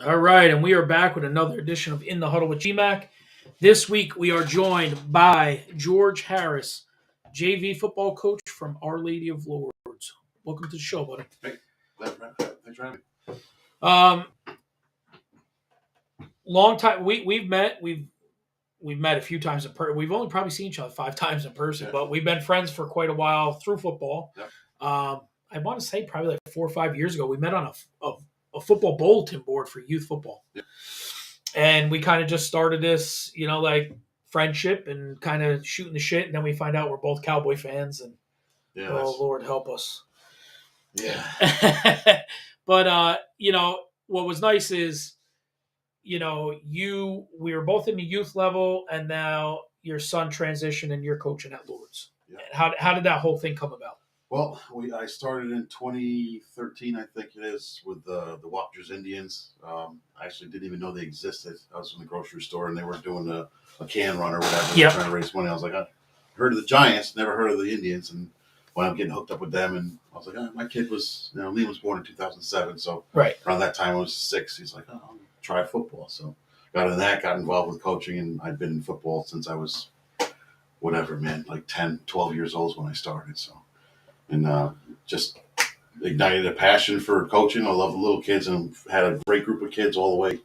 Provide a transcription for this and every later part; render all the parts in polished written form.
All right, and we are back with another edition of In the Huddle with GMAC. This week we are joined by George Harris, JV football coach from Our Lady of Lourdes. Welcome to the show, buddy. Hey, thanks for having me. Um, long time we've met. We've met a few times in person. We've only probably seen each other 5 times in person, but we've been friends for quite a while through football. Yep. I want to say probably like 4 or 5 years ago, we met on a football bulletin board for youth football. Yep. And we kind of just started this, like friendship and kind of shooting the shit. And then we find out we're both Cowboy fans and Lord help us. Yeah. But, what was nice is, we were both in the youth level and now your son transitioned and you're coaching at Lourdes. Yeah. How did that whole thing come about? Well, I started in 2013, I think it is, with the Wapjers Indians. I actually didn't even know they existed. I was in the grocery store and they were doing a can run or whatever. Yep. Trying to raise money. I was like, I heard of the Giants, never heard of the Indians, and wound up getting hooked up with them. And I was like, my kid was, Liam was born in 2007, so right around that time I was 6. He's like, I'll try football. So got in that, got involved with coaching, and I'd been in football since I was like 10, 12 years old when I started. So. And just ignited a passion for coaching. I love the little kids and had a great group of kids all the way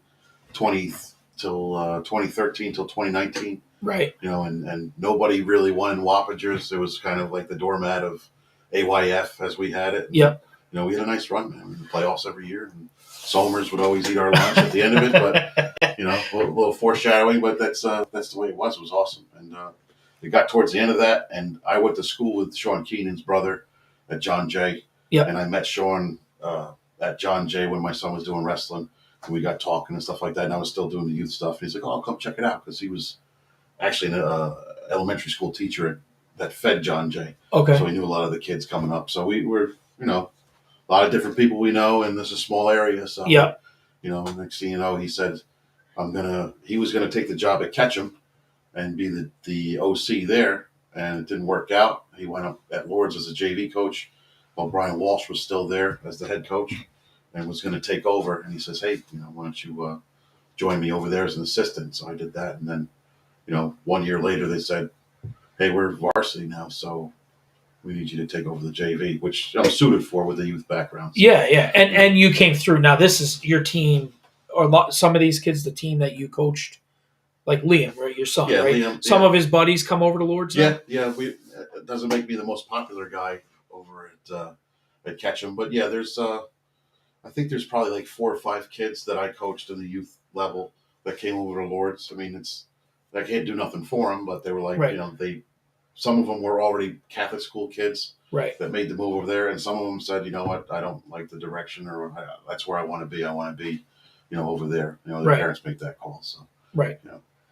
2013 till 2019. Right. And nobody really won Wappagers. It was kind of like the doormat of AYF as we had it. Yep. We had a nice run, man. We had playoffs every year. And Somers would always eat our lunch at the end of it. But, a little foreshadowing, but that's the way it was. It was awesome. And it got towards the end of that, and I went to school with Sean Keenan's brother at John Jay. Yep. And I met Sean at John Jay when my son was doing wrestling, and we got talking and stuff like that. And I was still doing the youth stuff. And he's like, "Oh, I'll come check it out," because he was actually an elementary school teacher that fed John Jay. Okay. So he knew a lot of the kids coming up. So we were, a lot of different people we know, and this is a small area. So yeah. Next thing you know, he said, he was gonna take the job at Ketchum and be the OC there, and it didn't work out. He went up at Lourdes as a JV coach while Brian Walsh was still there as the head coach and was going to take over. And he says, "Hey, why don't you join me over there as an assistant?" So I did that. And then, 1 year later, they said, "Hey, we're varsity now, so we need you to take over the JV," which I'm suited for with the youth background. So, yeah. And you came through. Now, this is your team, or some of these kids, the team that you coached. Like Liam, right? Your son, right? Liam, Some of his buddies come over to Lourdes now? Yeah. It doesn't make me the most popular guy over at Ketchum, but yeah, there's I think there's probably like 4 or 5 kids that I coached in the youth level that came over to Lourdes. I mean, I can't do nothing for them, but they were like, right. Some of them were already Catholic school kids, right, that made the move over there, and some of them said, "You know what? I don't like the direction, or that's where I want to be. I want to be, over there." Their right. parents make that call, so right.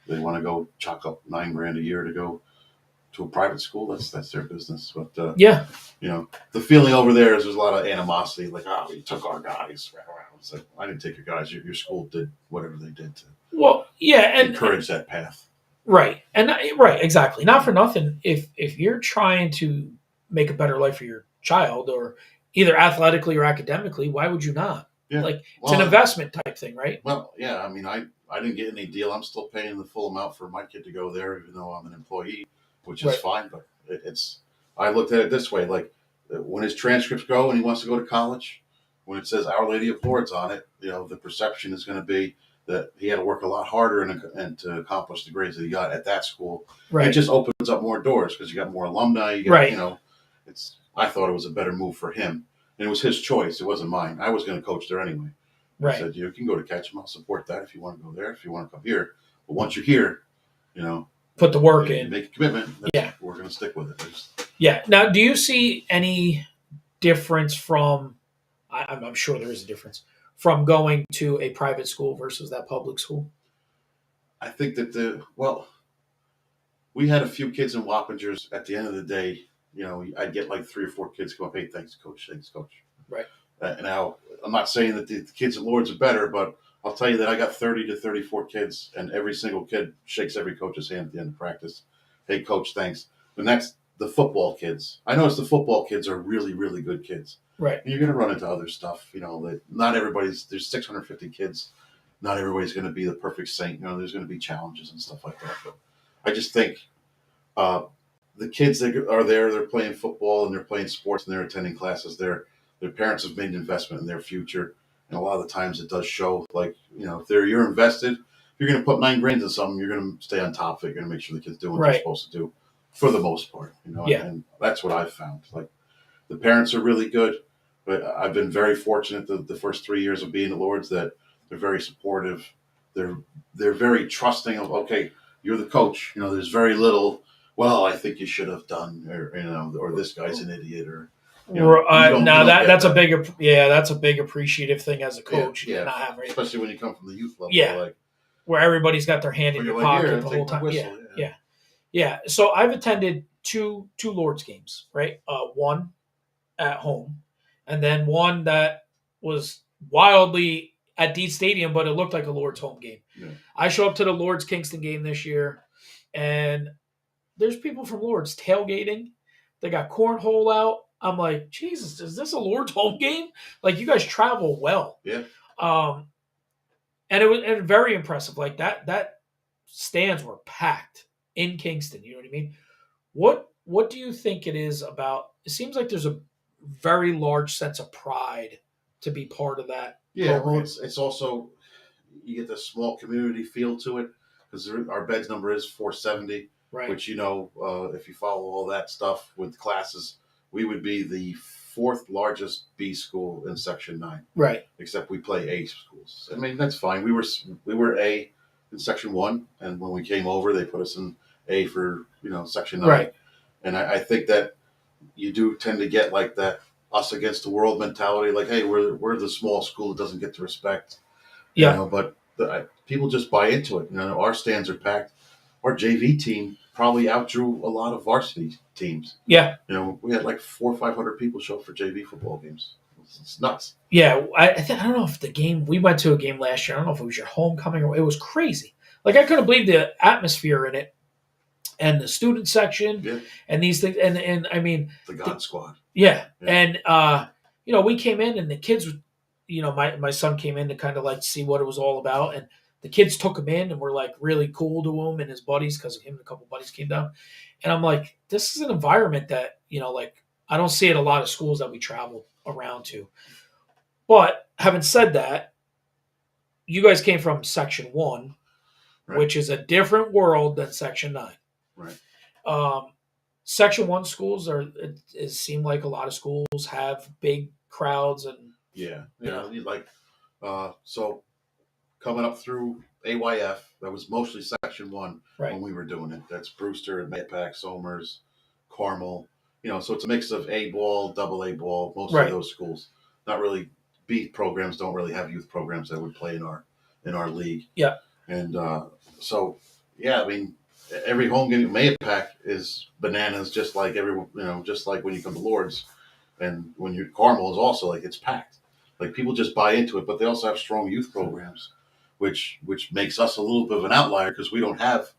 They want to go chalk up $9,000 a year to go to a private school. That's their business. But the feeling over there is there's a lot of animosity. Like, you took our guys. It's like, I didn't take your guys. Your school did whatever they did to encourage that path. Right, and right, exactly. Not for nothing. If you're trying to make a better life for your child, or either athletically or academically, why would you not? Yeah. It's an investment type thing, right? Well, yeah. I mean, I didn't get any deal. I'm still paying the full amount for my kid to go there, even though I'm an employee, which is right. fine. But I looked at it this way: like when his transcripts go and he wants to go to college, when it says Our Lady of Lourdes on it, the perception is going to be that he had to work a lot harder and to accomplish the grades that he got at that school. Right. It just opens up more doors because you got more alumni. You got, right. I thought it was a better move for him. And it was his choice. It wasn't mine. I was going to coach there anyway. Right. I said, you can go to Ketchum. I'll support that if you want to go there, if you want to come here. But once you're here, put the work in. Make a commitment. Yeah. We're going to stick with it. Yeah. Now, do you see any difference from, I'm sure there is a difference, from going to a private school versus that public school? I think that we had a few kids in Wappingers. At the end of the day, I'd get like 3 or 4 kids come up, "Hey, thanks, coach. Thanks, coach." Right. Now, I'm not saying that the kids at Lourdes are better, but I'll tell you that I got 30 to 34 kids, and every single kid shakes every coach's hand at the end of practice. "Hey, coach, thanks." And that's the football kids. I notice the football kids are really, really good kids. Right. And you're going to run into other stuff, that not everybody's. There's 650 kids not everybody's going to be the perfect saint. You know, there's going to be challenges and stuff like that. But I just think uh, the kids that are there, they're playing football and they're playing sports and they're attending classes. Their parents have made an investment in their future, and a lot of the times it does show. Like, you know, if you're invested, if you're going to put $9,000 into something, you're going to stay on top of it. You're going to make sure the kids do what they're supposed to do, for the most part. You know, and that's what I've found. Like, the parents are really good, but I've been very fortunate the first 3 years of being at Lourdes that they're very supportive. They're very trusting of, okay, you're the coach. You know, there's very little, well, I think you should have done, or, you know, or this guy's an idiot, or, you know, that's a big appreciative thing as a coach. Yeah, not have especially when you come from the youth level. Yeah, like, where everybody's got their hand in your pocket the whole time. Whistle, yeah. So I've attended two Lourdes games, right? One at home, and then one that was wildly at Deed Stadium, but it looked like a Lourdes home game. Yeah. I show up to the Lourdes Kingston game this year, and there's people from Lourdes tailgating. They got cornhole out. I'm like, Jesus, is this a Lourdes home game? Like, you guys travel well. Yeah. And it was very impressive. Like, that stands were packed in Kingston. You know what I mean? What do you think it is about? It seems like there's a very large sense of pride to be part of that. Yeah, well, it's also, you get the small community feel to it, because our beds number is 470. Right. Which, you know, if you follow all that stuff with classes, we would be the fourth largest B school in Section 9. Right. Except we play A schools. I mean, that's fine. We were A in Section 1, and when we came over, they put us in A for, you know, Section 9. Right. And I think that you do tend to get like that us against the world mentality. Like, hey, we're the small school that doesn't get the respect. Yeah. You know, but people just buy into it. You know, our stands are packed. Our JV team probably outdrew a lot of varsity teams. Yeah. You know, we had like 400 or 500 people show up for JV football games. It's nuts. Yeah. I don't know if we went to a game last year. I don't know if it was your homecoming or it was crazy. Like, I couldn't believe the atmosphere in it and the student section and these things. And I mean, the God Squad. Yeah. And, you know, we came in and the kids, you know, my son came in to kind of like see what it was all about. And the kids took him in and were like really cool to him and his buddies, because him and a couple buddies came down. And I'm like, this is an environment that, you know, like, I don't see at a lot of schools that we travel around to. But having said that, you guys came from Section 1, which is a different world than Section 9. Right. Section 1 schools it seemed like a lot of schools have big crowds and you know, like so coming up through AYF, that was mostly Section 1 when we were doing it. That's Brewster, Mayapack, Somers, Carmel. You know, so it's a mix of A ball, double A ball, most of those schools. Not really, B programs don't really have youth programs that would play in our league. Yeah. And so, I mean, every home game at Mayapack is bananas, just like just like when you come to Lourdes. And when you're Carmel is also like, it's packed. Like, people just buy into it, but they also have strong youth programs, which makes us a little bit of an outlier, because we don't have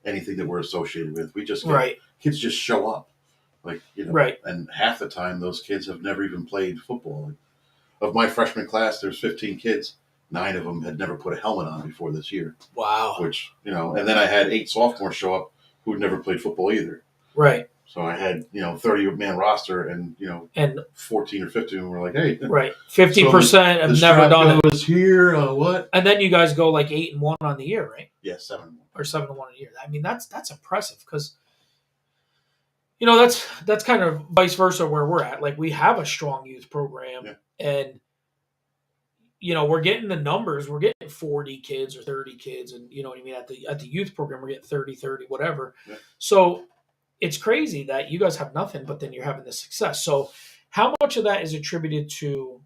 anything that we're associated with. We just kids just show up, like, you know, and half the time those kids have never even played football. Like, of my freshman class, there's 15 kids. 9 of them had never put a helmet on before this year. Wow. Which, you know, and then I had 8 sophomores show up who had never played football either. Right. So I had, 30-man roster, and, and 14 or 15 were like, hey. Right. 50% have never done it. Was here, what? And then you guys go like 8-1 on the year, right? Yeah, 7-1. Or 7-1 a year. I mean, that's impressive, because, you know, that's kind of vice versa where we're at. Like, we have a strong youth program, and, you know, we're getting the numbers. We're getting 40 kids or 30 kids, and, you know what I mean? At the youth program, we're getting 30, whatever. Yeah. So it's crazy that you guys have nothing, but then you're having this success. So how much of that is attributed to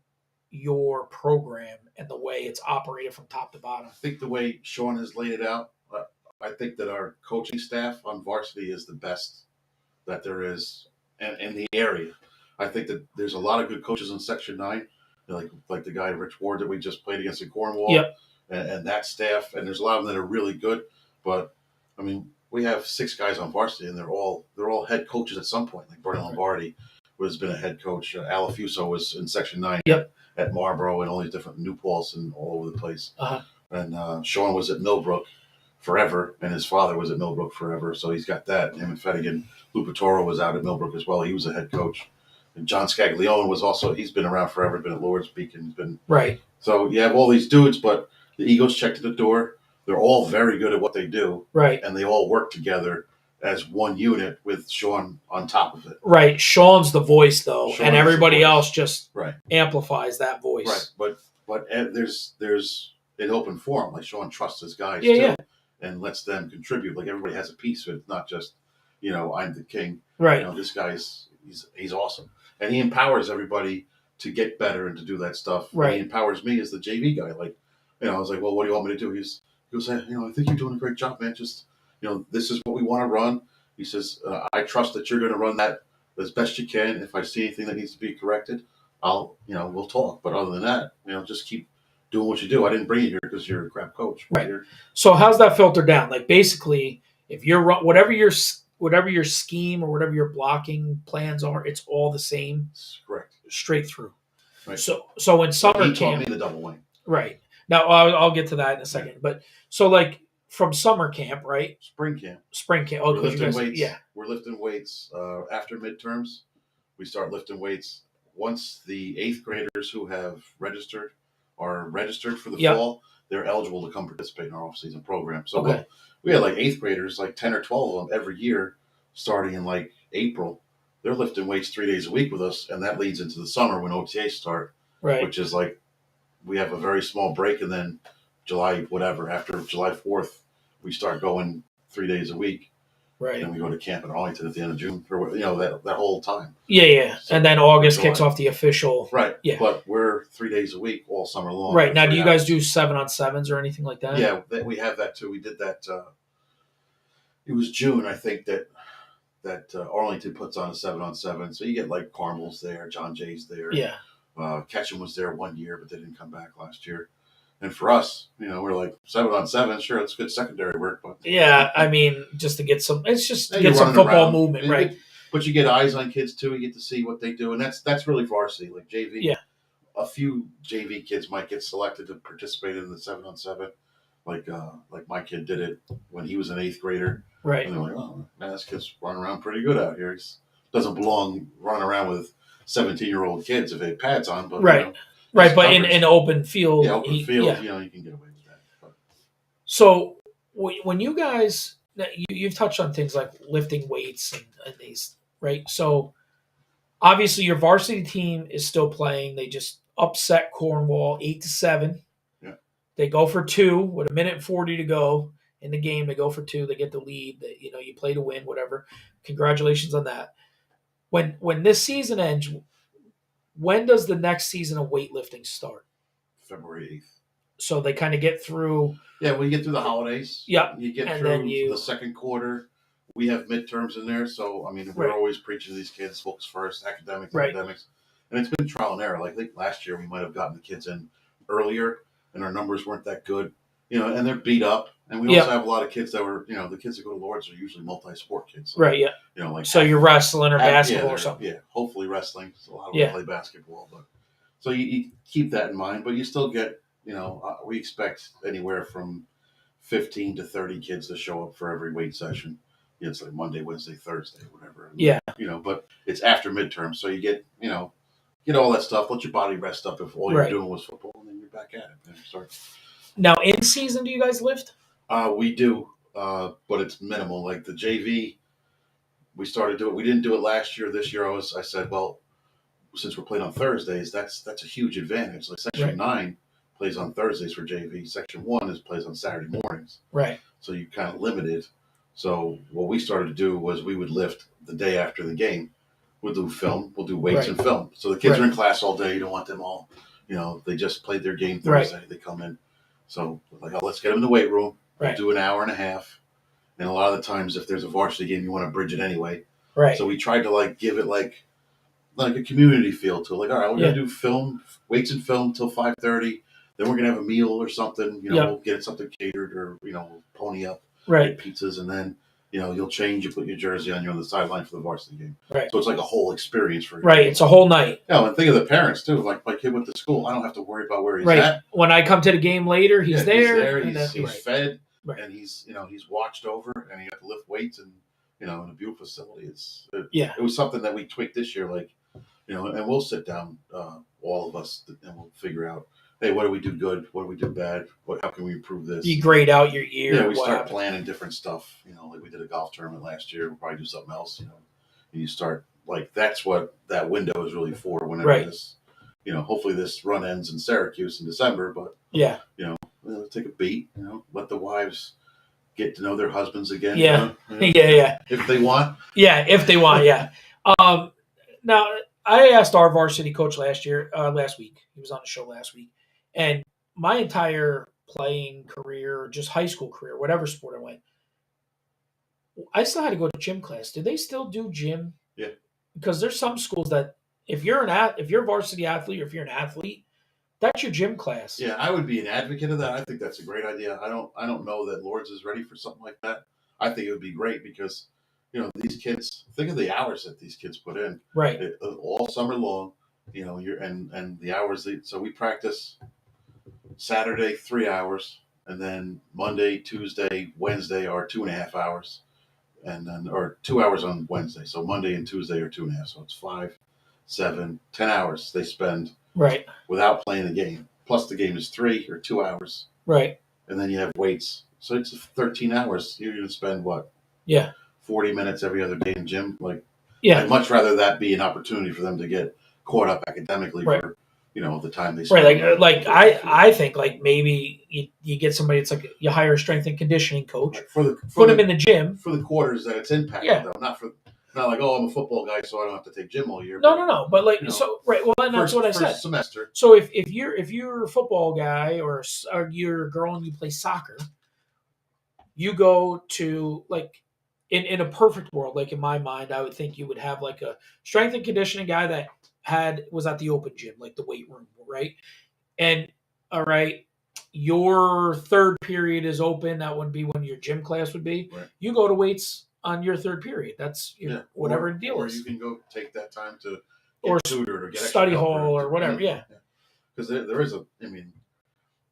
your program and the way it's operated from top to bottom? I think the way Sean has laid it out, I think that our coaching staff on varsity is the best that there is in the area. I think that there's a lot of good coaches in Section 9, like the guy Rich Ward that we just played against in Cornwall, and that staff. And there's a lot of them that are really good. But I mean, we have 6 guys on varsity, and they're all head coaches at some point. Like Bernie Lombardi, who has been a head coach. Alafuso was in Section 9 at Marlboro, and all these different New Paltz and all over the place. And Sean was at Millbrook forever, and his father was at Millbrook forever, so he's got that. Him and Fettigan. Lupatoro was out at Millbrook as well. He was a head coach. And John Scaglione was also, he's been around forever, been at Lourdes, Beacon, been. Right. So you have all these dudes, but the Eagles checked at the door. They're all very good at what they do. Right. And they all work together as one unit with Sean on top of it. Right. Sean's the voice, though, Sean and is the everybody voice. else just Right. amplifies that voice. Right. But there's an open forum. Like Sean trusts his guys too, Yeah. and lets them contribute. Like everybody has a piece of it, not just I'm the king. Right. This guy's he's awesome, and he empowers everybody to get better and to do that stuff. Right. And he empowers me as the JV guy. Like I was like, well, what do you want me to do? He goes, I think you're doing a great job, man. Just this is what we want to run. He says, I trust that you're going to run that as best you can. If I see anything that needs to be corrected, we'll talk. But other than that, just keep doing what you do. I didn't bring you here because you're a crap coach. Right. So how's that filtered down? Like basically, if you're whatever your scheme or whatever your blocking plans are, it's all the same. Correct. Straight through. Right. So in summer he camp, taught me the double wing. Right. Now I'll get to that in a second. Yeah. But so like from summer camp, right? Spring camp. Oh, we're lifting weights. Yeah. We're lifting weights after midterms. We start lifting weights once the 8th graders who have registered are registered for the fall. They're eligible to come participate in our off-season program. So we had like 8th graders, like 10 or 12 of them every year, starting in like April. They're lifting weights 3 days a week with us, and that leads into the summer when OTAs start, which is like we have a very small break, and then after July 4th, we start going 3 days a week. Right. And then we go to camp in Arlington at the end of June for that whole time. Yeah. So, and then August kicks off the official. Right. Yeah. But we're 3 days a week all summer long. Right. Now, do you guys do 7-on-7s or anything like that? Yeah, we have that too. We did that. It was June, I think, that Arlington puts on a 7-on-7. So you get like Carmel's there, John Jay's there. Yeah. Ketchum was there 1 year, but they didn't come back last year. And for us, we're like 7-on-7. Sure, it's good secondary work, but I mean, just to get some, it's just to get some football movement, right? But you get eyes on kids too. You get to see what they do, and that's really varsity, like JV. Yeah, a few JV kids might get selected to participate in the 7-on-7. Like my kid did it when he was an 8th grader. Right. And they're like, oh man, this kid's running around pretty good out here. He doesn't belong running around with 17-year-old kids if they have pads on, but right. Right, but in open field. Yeah, open field, you can get away with that. But. So when you guys, you've touched on things like lifting weights and these, right? So obviously your varsity team is still playing. They just upset Cornwall 8-7. Yeah. They go for 2 with 1:40 to go in the game. They go for 2. They get the lead. You play to win, whatever. Congratulations on that. When this season ends, when does the next season of weightlifting start? February 8th. So they kind of get through. Yeah, when you get through the holidays. Yeah. You get through the second quarter. We have midterms in there. So, I mean, we're always preaching to these kids, books first, academics. And it's been trial and error. Like I think last year we might have gotten the kids in earlier and our numbers weren't that good. And they're beat up. And we also have a lot of kids that were, the kids that go to Lourdes are usually multi-sport kids. So, right, yeah. So you're wrestling or basketball or something. Yeah, hopefully wrestling. A lot of them play basketball. But so you keep that in mind. But you still get, we expect anywhere from 15 to 30 kids to show up for every weight session. It's like Monday, Wednesday, Thursday, whatever. Yeah. But it's after midterm. So you get, get all that stuff. Let your body rest up if all you're doing was football. And then you're back at it. Now, in season, do you guys lift? We do, but it's minimal. Like the JV, we started doing it. We didn't do it last year. This year, I said, well, since we're playing on Thursdays, that's a huge advantage. Like Section 9 plays on Thursdays for JV. Section 1 plays on Saturday mornings. Right. So you kind of limited. So what we started to do was we would lift the day after the game. We'll do film. We'll do weights and film. So the kids are in class all day. You don't want them all. They just played their game Thursday. They come in. So let's get them in the weight room. We'll do an hour and a half. And a lot of the times, if there's a varsity game, you want to bridge it anyway. Right. So we tried to give it like a community feel to it. Like, all right, we're going to do film, weights and film till 5:30. Then we're going to have a meal or something. We'll get something catered or, we'll pony up. Right. Pizzas. And then, you'll change, you put your jersey on, you're on the sideline for the varsity game. Right. So it's like a whole experience for you. Right. It's a whole night. Yeah, and think of the parents too. Like my kid went to school, I don't have to worry about where he's Right. at. When I come to the game later, he's there. He's fed, Right. and he's watched over, and he got to lift weights, and in a beautiful facility. It was something that we tweaked this year, like and we'll sit down, all of us, and we'll figure out, hey, what do we do good? What do we do bad? How can we improve this? You grade out your year. Yeah, we start planning different stuff. Like we did a golf tournament last year. We'll probably do something else. And you start, like, that's what that window is really for. Whenever this, hopefully this run ends in Syracuse in December. But take a beat. Let the wives get to know their husbands again. If they want. Yeah, if they want. Yeah. Now, I asked our varsity coach last week. He was on the show last week, and my entire playing career, just high school career, whatever sport I went, I still had to go to gym class. Do they still do gym? Yeah. Because there's some schools that if you're a varsity athlete, or if you're an athlete, that's your gym class. Yeah, I would be an advocate of that. I think that's a great idea. I don't know that Lourdes is ready for something like that. I think it would be great because these kids, think of the hours that these kids put in. Right. All summer long, and the hours. So we practice Saturday 3 hours, and then Monday, Tuesday, Wednesday are 2.5 hours, and then or 2 hours on Wednesday. So Monday and Tuesday are 2.5. So it's 5, 7, 10 hours they spend without playing the game. Plus the game is 3 or 2 hours. Right. And then you have weights. So it's 13 hours. You're going to spend what? Yeah. 40 minutes every other day in gym. I'd much rather that be an opportunity for them to get caught up academically for the time they spend. Right, I think maybe you get somebody. It's like you hire a strength and conditioning coach, put them in the gym for the quarters that it's impacted though, not like, oh, I'm a football guy, so I don't have to take gym all year. No. But and that's what I said. Semester. So if you're a football guy or you're a girl and you play soccer, you go to in a perfect world, in my mind, I would think you would have a strength and conditioning guy that was at the open gym, the weight room, right? And all right, your third period is open. That would be when your gym class would be. Right. You go to weights on your third period. That's whatever the deal or is. Or you can go take that time to get tutored or get study hall or whatever. Yeah. Because there is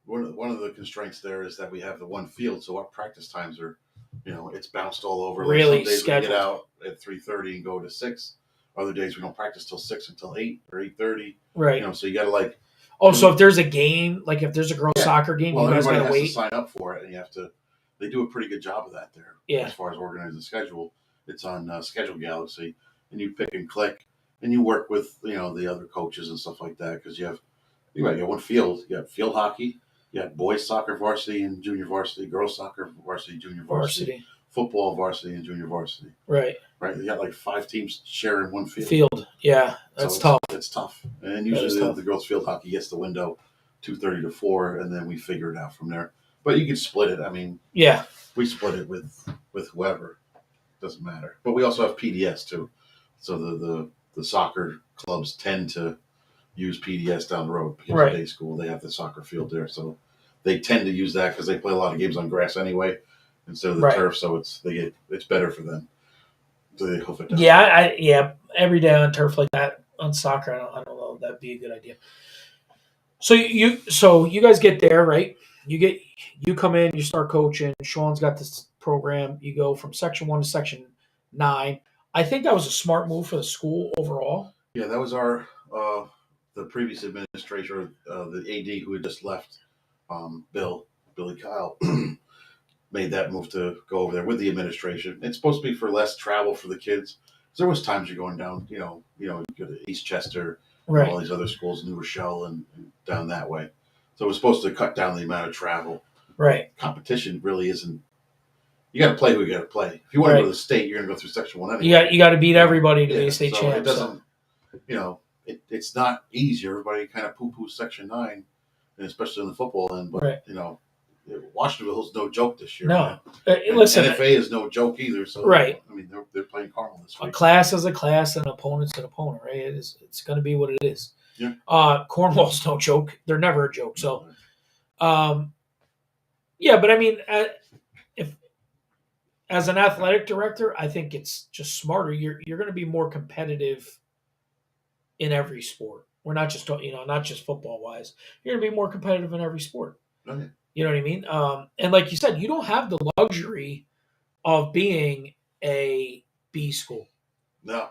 one of the constraints there is that we have the one field, so our practice times are, it's bounced all over. Really some days scheduled. We get out at 3:30 and go to 6. Other days we don't practice till 6 until 8 or 8:30. Right. So you got to so if there's a game, if there's a girls' soccer game, you guys got to wait. To sign up for it, and you have to. They do a pretty good job of that there. Yeah. As far as organizing the schedule, it's on Schedule Galaxy, and you pick and click, and you work with the other coaches and stuff like that because you have one field. You got field hockey, you got boys soccer varsity and junior varsity, girls soccer varsity, junior varsity, football varsity and junior varsity. Right. Right. You got 5 teams sharing one field. Yeah, that's tough. It's tough, and usually the girls' field hockey gets the window 2:30 to 4, and then we figure it out from there. But you can split it. We split it with whoever. Doesn't matter. But we also have PDS too. So the soccer clubs tend to use PDS down the road because of day school. They have the soccer field there, so they tend to use that because they play a lot of games on grass anyway instead of the turf. So it's better for them. So they hoof it down. Yeah, every day on turf like that on soccer, I don't know if that'd be a good idea. So you guys get there, right? You come in, you start coaching. Sean's got this program. You go from Section 1 to Section 9. I think that was a smart move for the school overall. Yeah, that was the previous administrator, the AD who had just left, Billy Kyle, made that move to go over there with the administration. It's supposed to be for less travel for the kids. There was times you're going down, you go to East Chester, and all these other schools, New Rochelle, and down that way. So it was supposed to cut down the amount of travel. Right. Competition really isn't. You got to play who you got to play. If you want to go to the state, you're going to go through Section 1 anyway. You got to beat everybody to be a state champ. It doesn't. It's not easy. Everybody kind of poo-poos Section 9, and especially in the football end. But Washingtonville's no joke this year. No, listen. NFA is no joke either. So they're playing Carmel this week. A class is a class, and an opponent's an opponent. Right? It's going to be what it is. Yeah. Cornwall's no joke. They're never a joke. So, but I mean, as an athletic director, I think it's just smarter. You're going to be more competitive in every sport. We're not just not just football wise. You're going to be more competitive in every sport. Okay. You know what I mean? And like you said, you don't have the luxury of being a B school. No.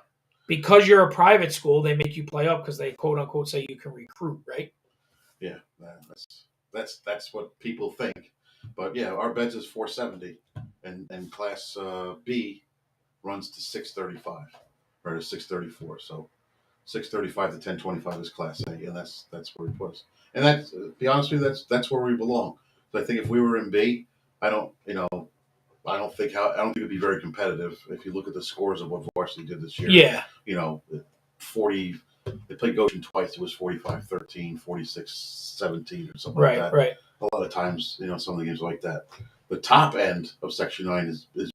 Because you're a private school, they make you play up because they quote unquote say you can recruit, right? Yeah, that's what people think. But yeah, our beds is 470, and class B runs to 635 or to 634. So 635 to 1025 is class A, and that's where we put us. And that's be honest with you, that's where we belong. So I think if we were in B, I don't I don't think it'd be very competitive if you look at the scores of what varsity did this year. Yeah. 40. They played Goshen twice. It was 45-13, 46-17, or something like Right, that. right. A lot of times, some of the games are like that. The top end of Section 9 is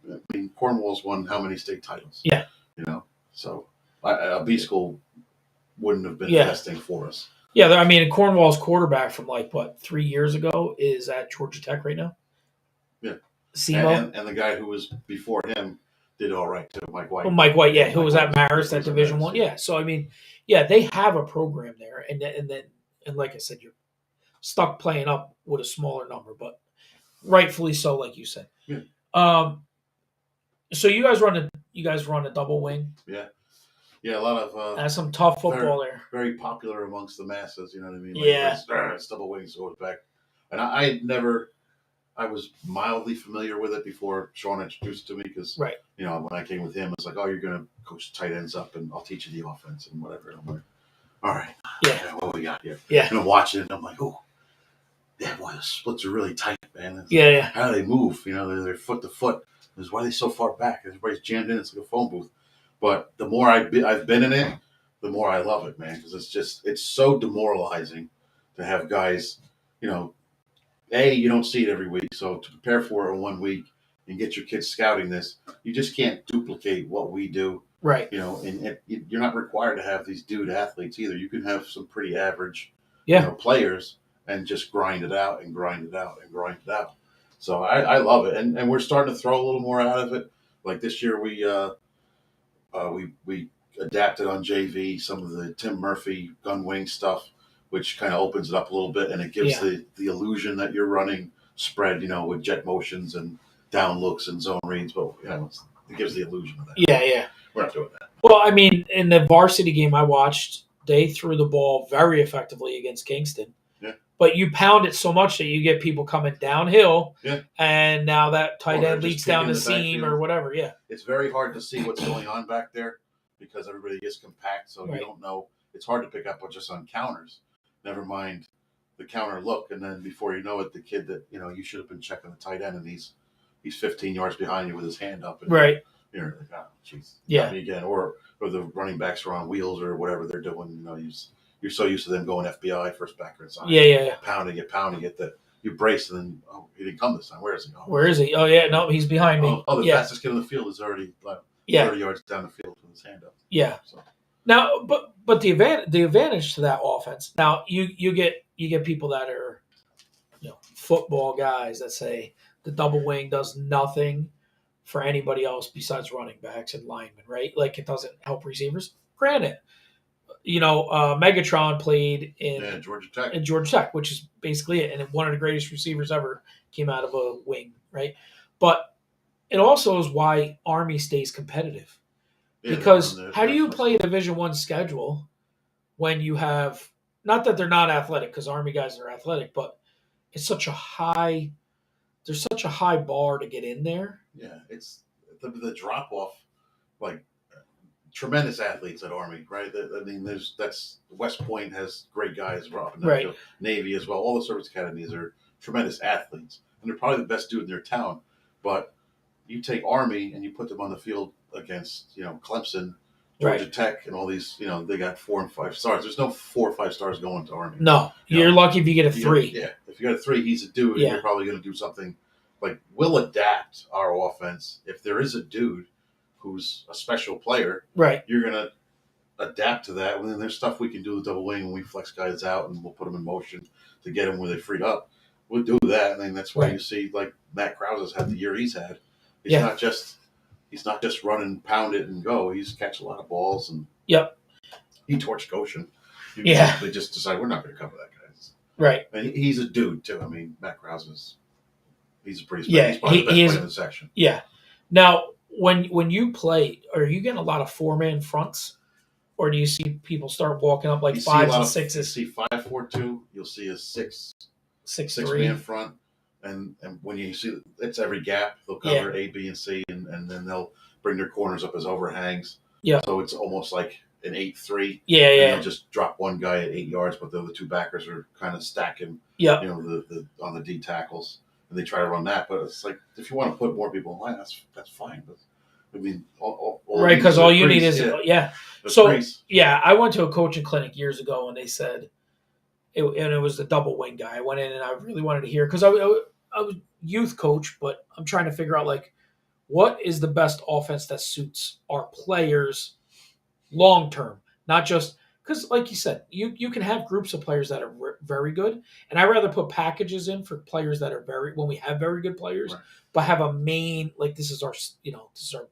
I mean, Cornwall's won how many state titles? Yeah. So a B school wouldn't have been the Yeah. best thing for us. Yeah, I mean, Cornwall's quarterback from 3 years ago is at Georgia Tech right now. Yeah. Semo. And the guy who was before him did all right too, Mike White. Well, Mike White, yeah, who Mike was White at Marist at Division One. Yeah, so I mean, yeah, they have a program there, and like I said, you're stuck playing up with a smaller number, but rightfully so, like you said. Yeah. So you guys run a double wing. Yeah. Yeah, a lot of that's some tough football there. Very popular amongst the masses. You know what I mean? Yeah. It's double wings quarterback, and I was mildly familiar with it before Sean introduced it to me because, right. When I came with him, it's like, oh, you're going to coach tight ends up and I'll teach you the offense and whatever. And I'm like, all right. Yeah. What we got here? Yeah. And I'm watching it and I'm like, oh, yeah, boy, the splits are really tight, man. Yeah. How do they move? They're foot to foot. Why are they so far back? Everybody's jammed in. It's like a phone booth. But the more I've been in it, the more I love it, man, because it's so demoralizing to have guys, you don't see it every week. So to prepare for it in 1 week and get your kids scouting this, you just can't duplicate what we do. Right. And you're not required to have these dude athletes either. You can have some pretty average, players and just grind it out and grind it out and grind it out. So I love it. And we're starting to throw a little more out of it. Like this year we adapted on JV some of the Tim Murphy gun wing stuff, which kind of opens it up a little bit, and it gives the illusion that you're running spread, with jet motions and down looks and zone reads, but it gives the illusion of that. Yeah. We're not doing that. Well, I mean, in the varsity game I watched, they threw the ball very effectively against Kingston. Yeah. But you pound it so much that you get people coming downhill. Yeah. And now that tight end leaks down the seam or whatever. Yeah. It's very hard to see what's going on back there because everybody is compact, so you don't know. It's hard to pick up just on counters. Never mind the counter look, and then before you know it, the kid that you should have been checking the tight end, and he's 15 yards behind you with his hand up, and right. You're like, oh, jeez, yeah, me again, or the running backs are on wheels or whatever they're doing. You're so used to them going FBI first backer inside, pounding it that you brace, and then he didn't come this time. Where is he? Where is he? Oh yeah, no, he's behind me. The fastest kid on the field is already 30 yards down the field with his hand up. Yeah. So. Now, but the advantage to that offense. Now you get people that are, football guys that say the double wing does nothing for anybody else besides running backs and linemen, right? Like it doesn't help receivers. Granted, Megatron played in Georgia Tech, which is basically it, and one of the greatest receivers ever came out of a wing, right? But it also is why Army stays competitive. Because how do you play a Division I schedule when you have, not that they're not athletic, because Army guys are athletic, but it's such a high, there's such a high bar to get in there. Yeah, it's the drop off, like tremendous athletes at Army, right? I mean, West Point has great guys up in that field. Navy as well. All the service academies are tremendous athletes, and they're probably the best dude in their town. But you take Army and you put them on the field against, Clemson, Georgia Tech, and all these, they got 4 and 5 stars. There's no 4 or 5 stars going to Army. No, you're lucky if you get a 3. If you got a 3, he's a dude, and you're probably going to do something. Like, we'll adapt our offense. If there is a dude who's a special player, right, you're going to adapt to that. And then there's stuff we can do with double wing when we flex guys out and we'll put them in motion to get them where they freed up. We'll do that. And then that's why you see, like, Matt Krause has had the year he's had. He's not just run and pound it and go. He's catch a lot of balls and Yep. he torched Goshen. Yeah. They just decided we're not going to cover that guy. Right. And he's a dude too. I mean, Matt Krause he's a pretty Yeah. he's probably the best player in the section. Yeah. Now, when you play, are you getting a lot of 4-man fronts, or do you see people start walking up like 5s and 6s? You see 5-4-2. You'll see a 6-man 6-3 front, and when you see it's every gap, they'll cover A, B, and C, and then they'll bring their corners up as overhangs. Yeah. So it's almost like an 8-3. Yeah. And Yeah. they'll just drop one guy at 8 yards, but the other two backers are kind of stacking. Yeah. The on the D tackles, and they try to run that. But it's like if you want to put more people in line, that's fine. But I mean, all right, because all you need is So threes. yeah, I went to a coaching clinic years ago, and they said, and it was the double wing guy. I went in and I really wanted to hear because I was youth coach, but I'm trying to figure out like what is the best offense that suits our players long term, not just because, like you said, you can have groups of players that are very good, and I rather put packages in for players that are when we have very good players, Right. but have a main like this is our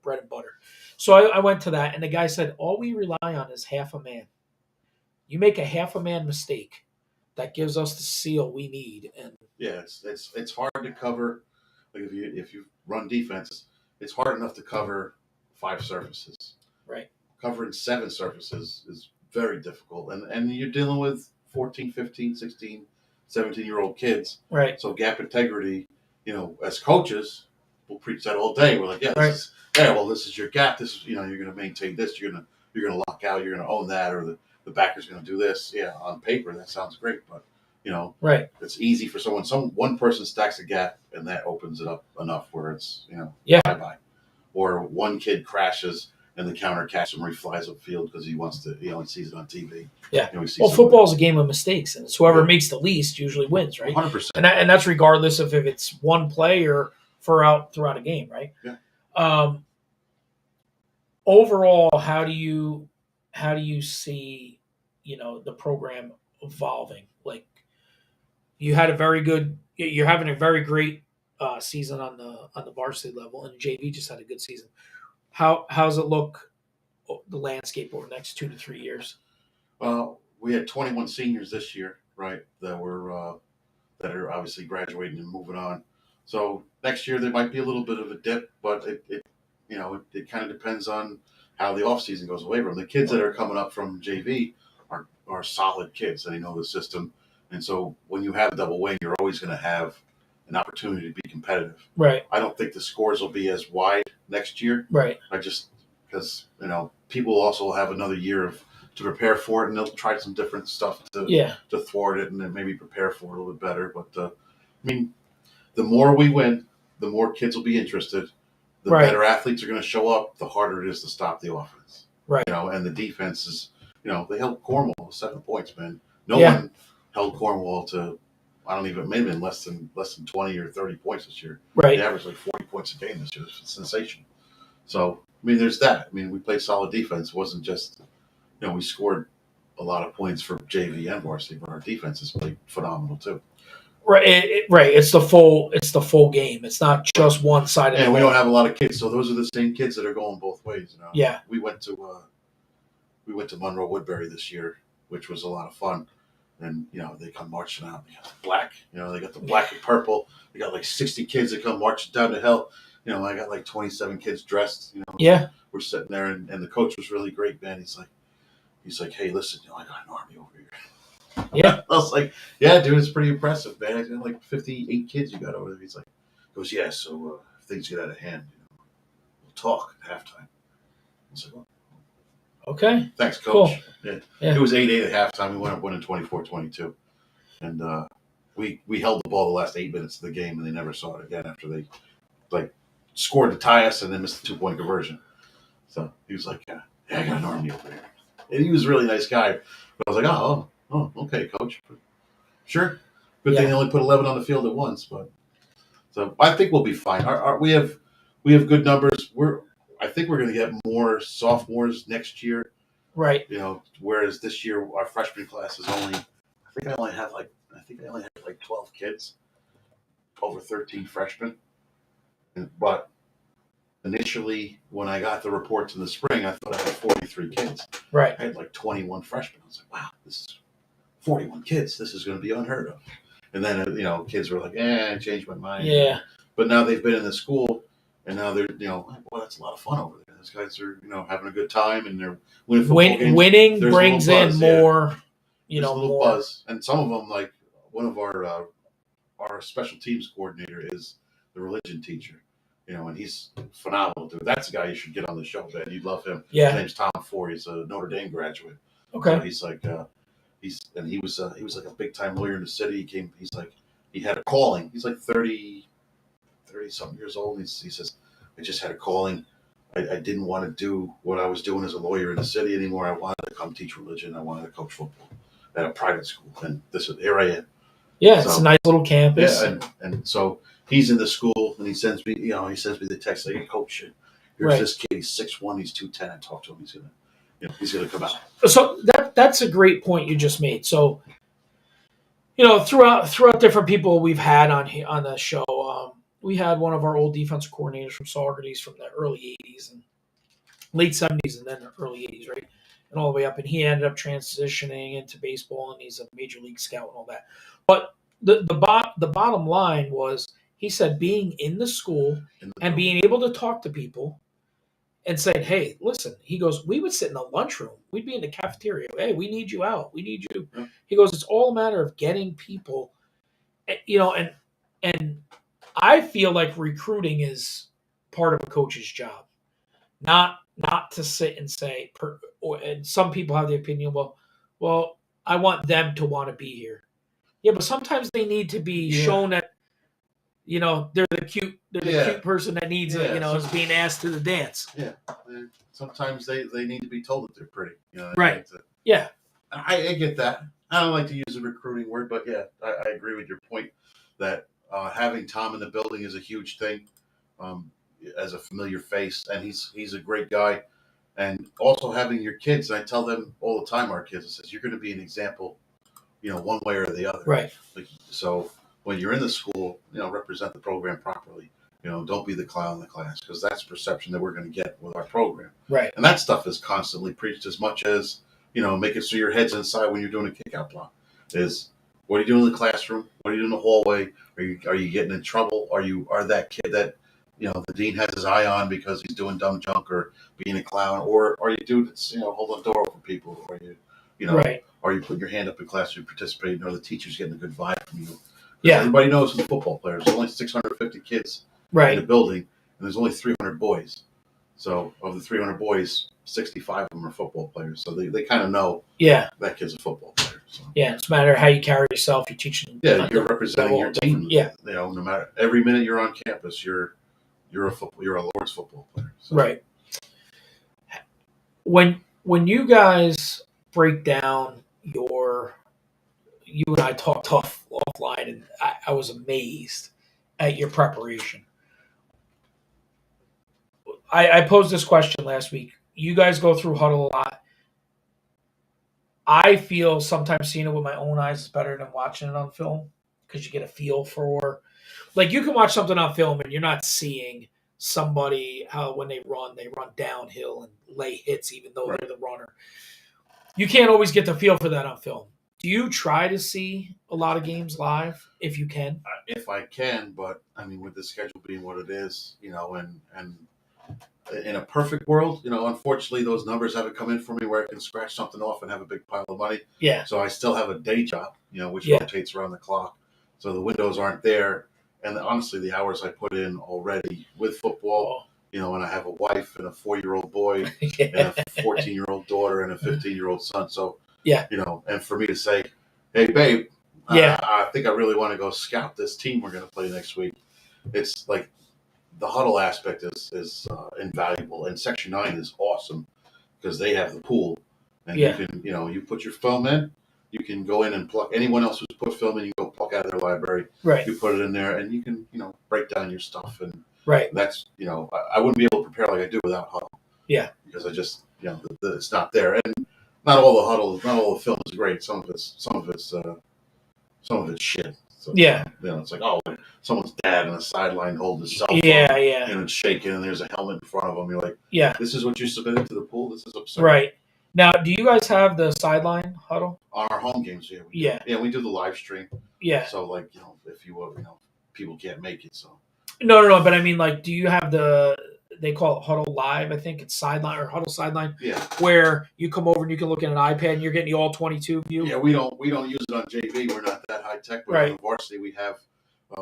bread and butter. So I went to that, and the guy said all we rely on is half a man. You make a half a man mistake, that gives us the seal we need, and yeah, it's hard to cover. Like if you run defense, it's hard enough to cover 5 surfaces. Right. Covering 7 surfaces is very difficult. And you're dealing with 14, 15, 16, 17-year-old kids. Right. So gap integrity, as coaches, we'll preach that all day. We're like, this is your gap. This is, you're going to maintain this. You're going to lock out. You're going to own that. Or the backer's going to do this. Yeah, on paper, that sounds great. But, right. It's easy for one person stacks a gap and that opens it up enough where it's, bye-bye. Or one kid crashes and the counter catches him where he flies upfield because he wants to, he only sees it on TV. Yeah. Football's a game of mistakes, and it's whoever makes the least usually wins, right? 100%. And that's regardless of if it's one play or throughout a game, right? Yeah. Overall, how do you see, the program evolving? Like, you're having a very great season on the varsity level, and JV just had a good season. How's it look, the landscape over the next 2 to 3 years? We had 21 seniors this year, right? That are obviously graduating and moving on. So next year there might be a little bit of a dip, but it kind of depends on how the off season goes away from the kids that are coming up from JV are solid kids. They know the system, and so when you have double wing, you're always going to have an opportunity to be competitive. Right. I don't think the scores will be as wide next year. Right. Because people also have another year to prepare for it, and they'll try some different stuff to thwart it and then maybe prepare for it a little bit better. But the more we win, the more kids will be interested. The better athletes are going to show up. The harder it is to stop the offense. Right. And the defense is, they held Cornwall 7 points, man. No one held Cornwall to, I don't even, maybe less than 20 or 30 points this year. Right. They averaged like 40 points a game this year. It's sensational. So, there's that. We played solid defense. It wasn't just, we scored a lot of points for JV and varsity, but our defense has played phenomenal too. Right. Right. It's the full game. It's not just one side of it. And we don't have a lot of kids, so those are the same kids that are going both ways. Yeah. We went to Monroe Woodbury this year, which was a lot of fun. And, they come marching out. They got the black, they got the black and purple. They got like 60 kids that come marching down the hill. I got like 27 kids dressed. Yeah. We're sitting there, and the coach was really great, man. He's like, hey, listen, I got an army over here. Yeah. I was like, yeah, dude, it's pretty impressive, man. I got like 58 kids you got over there. He's like, goes, yeah, so if things get out of hand, we'll talk at halftime. I was like, well, okay. Thanks, coach. Cool. Yeah. It was 8-8 at halftime. We went up winning 24-22. And we held the ball the last 8 minutes of the game, and they never saw it again after they scored to tie us and then missed the 2-point conversion. So he was like, yeah, I got an army over here. And he was a really nice guy. But I was like, oh, okay, coach. Sure. Good thing they only put 11 on the field at once. But so I think we'll be fine. We have good numbers. I think we're going to get more sophomores next year. Right. Whereas this year our freshman class is only, I think I only have like 12 kids, over 13 freshmen. But initially, when I got the reports in the spring, I thought I had 43 kids. Right. I had like 21 freshmen. I was like, wow, this is 41 kids. This is going to be unheard of. And then, kids were like, I changed my mind. Yeah. But now they've been in the school, and now they're, well, that's a lot of fun over there. Those guys are, having a good time, and they're winning football games. Winning There's brings in more, There's a little more buzz. And some of them, like one of our special teams coordinator is the religion teacher, and he's phenomenal, dude. That's a guy you should get on the show, man. You'd love him. Yeah. His name's Tom Ford. He's a Notre Dame graduate. Okay. So he's like, he was like a big time lawyer in the city. He had a calling. He's like 30 something years old. He says, I just had a calling. I didn't want to do what I was doing as a lawyer in the city anymore. I wanted to come teach religion. I wanted to coach football at a private school. And here I am. Yeah, it's a nice little campus. Yeah, and so he's in the school, and he sends me the text like, hey, coach, here's this kid. He's 6'1", he's 210. I talked to him. He's gonna come out. So that's a great point you just made. So, throughout different people we've had on the show, we had one of our old defensive coordinators from Saugerties from the early '80s and late '70s, and then the early '80s, right, and all the way up. And he ended up transitioning into baseball, and he's a major league scout and all that. But the bottom line was, he said being in the school and being able to talk to people and saying, hey, listen, he goes, we would sit in the lunchroom. We'd be in the cafeteria. Hey, we need you out. We need you. Yeah. He goes, it's all a matter of getting people, and I feel like recruiting is part of a coach's job, not to sit and say, and some people have the opinion, well, I want them to want to be here. Yeah, but sometimes they need to be shown that, they're the cute person that needs is being asked to the dance. Yeah, and sometimes they need to be told that they're pretty. Right. Yeah. I get that. I don't like to use a recruiting word, but yeah, I agree with your point that having Tom in the building is a huge thing, as a familiar face, and he's a great guy. And also having your kids, I tell them all the time, our kids, I says, you're going to be an example, one way or the other. Right. So when you're in the school, represent the program properly. Don't be the clown in the class, because that's the perception that we're going to get with our program. Right. And that stuff is constantly preached, as much as, making sure your head's inside when you're doing a kick-out block. Is, what are you doing in the classroom? What are you doing in the hallway? Are you getting in trouble? Are that kid that, the dean has his eye on because he's doing dumb junk or being a clown? Or are you dude that's, holding the door open for people? Or right. Are you putting your hand up in class to participate? Or the teacher's getting a good vibe from you? Yeah. Everybody knows who's football players. There's only 650 kids in the building, and there's only 300 boys. So of the 300 boys, 65 of them are football players. So they kind of know that kid's a football player. So. Yeah, it's a matter of how you carry yourself. You're teaching. Yeah, you're representing your team. Yeah. No matter, every minute you're on campus, you're a Lourdes football player. So. Right. When you guys break down you and I talked offline, and I was amazed at your preparation. I posed this question last week. You guys go through Huddle a lot. I feel sometimes seeing it with my own eyes is better than watching it on film, because you get a feel for, like, you can watch something on film and you're not seeing somebody how when they run downhill and lay hits even though they're the runner. You can't always get the feel for that on film. Do you try to see a lot of games live if you can? If I can, but I mean, with the schedule being what it is, and in a perfect world, unfortunately those numbers haven't come in for me where I can scratch something off and have a big pile of money. Yeah. So I still have a day job, which rotates around the clock. So the windows aren't there. And honestly, the hours I put in already with football, and I have a wife and a 4-year-old boy and a 14-year-old daughter and a 15-year-old son. So, and for me to say, hey, babe, I think I really want to go scout this team we're going to play next week. It's like the Huddle aspect is invaluable. And Section 9 is awesome because they have the pool. And you can, you put your film in. You can go in and pluck anyone else who's put film in. You go pluck out of their library. Right. You put it in there, and you can, break down your stuff. And that's, I wouldn't be able to prepare like I do without Huddle. Yeah. Because I just, it's not there. And not all the Huddle, not all the film is great. Some of it's shit. So, Yeah. it's like, oh, someone's dad on the sideline holding his cell phone. Yeah, yeah. And it's shaking, and there's a helmet in front of him. You're like, Yeah. this is what you submitted to the pool? This is absurd. Right. Now, do you guys have the sideline huddle? On our home games, yeah. Yeah. Yeah, we do the live stream. Yeah. So, like, if people can't make it, so. No. But I mean, like, do you have they call it Huddle Live, I think it's sideline or Huddle Sideline. Yeah. Where you come over and you can look at an iPad and you're getting the all 22 view. Yeah, we don't use it on JV. We're not that high tech, but Right. on the varsity we have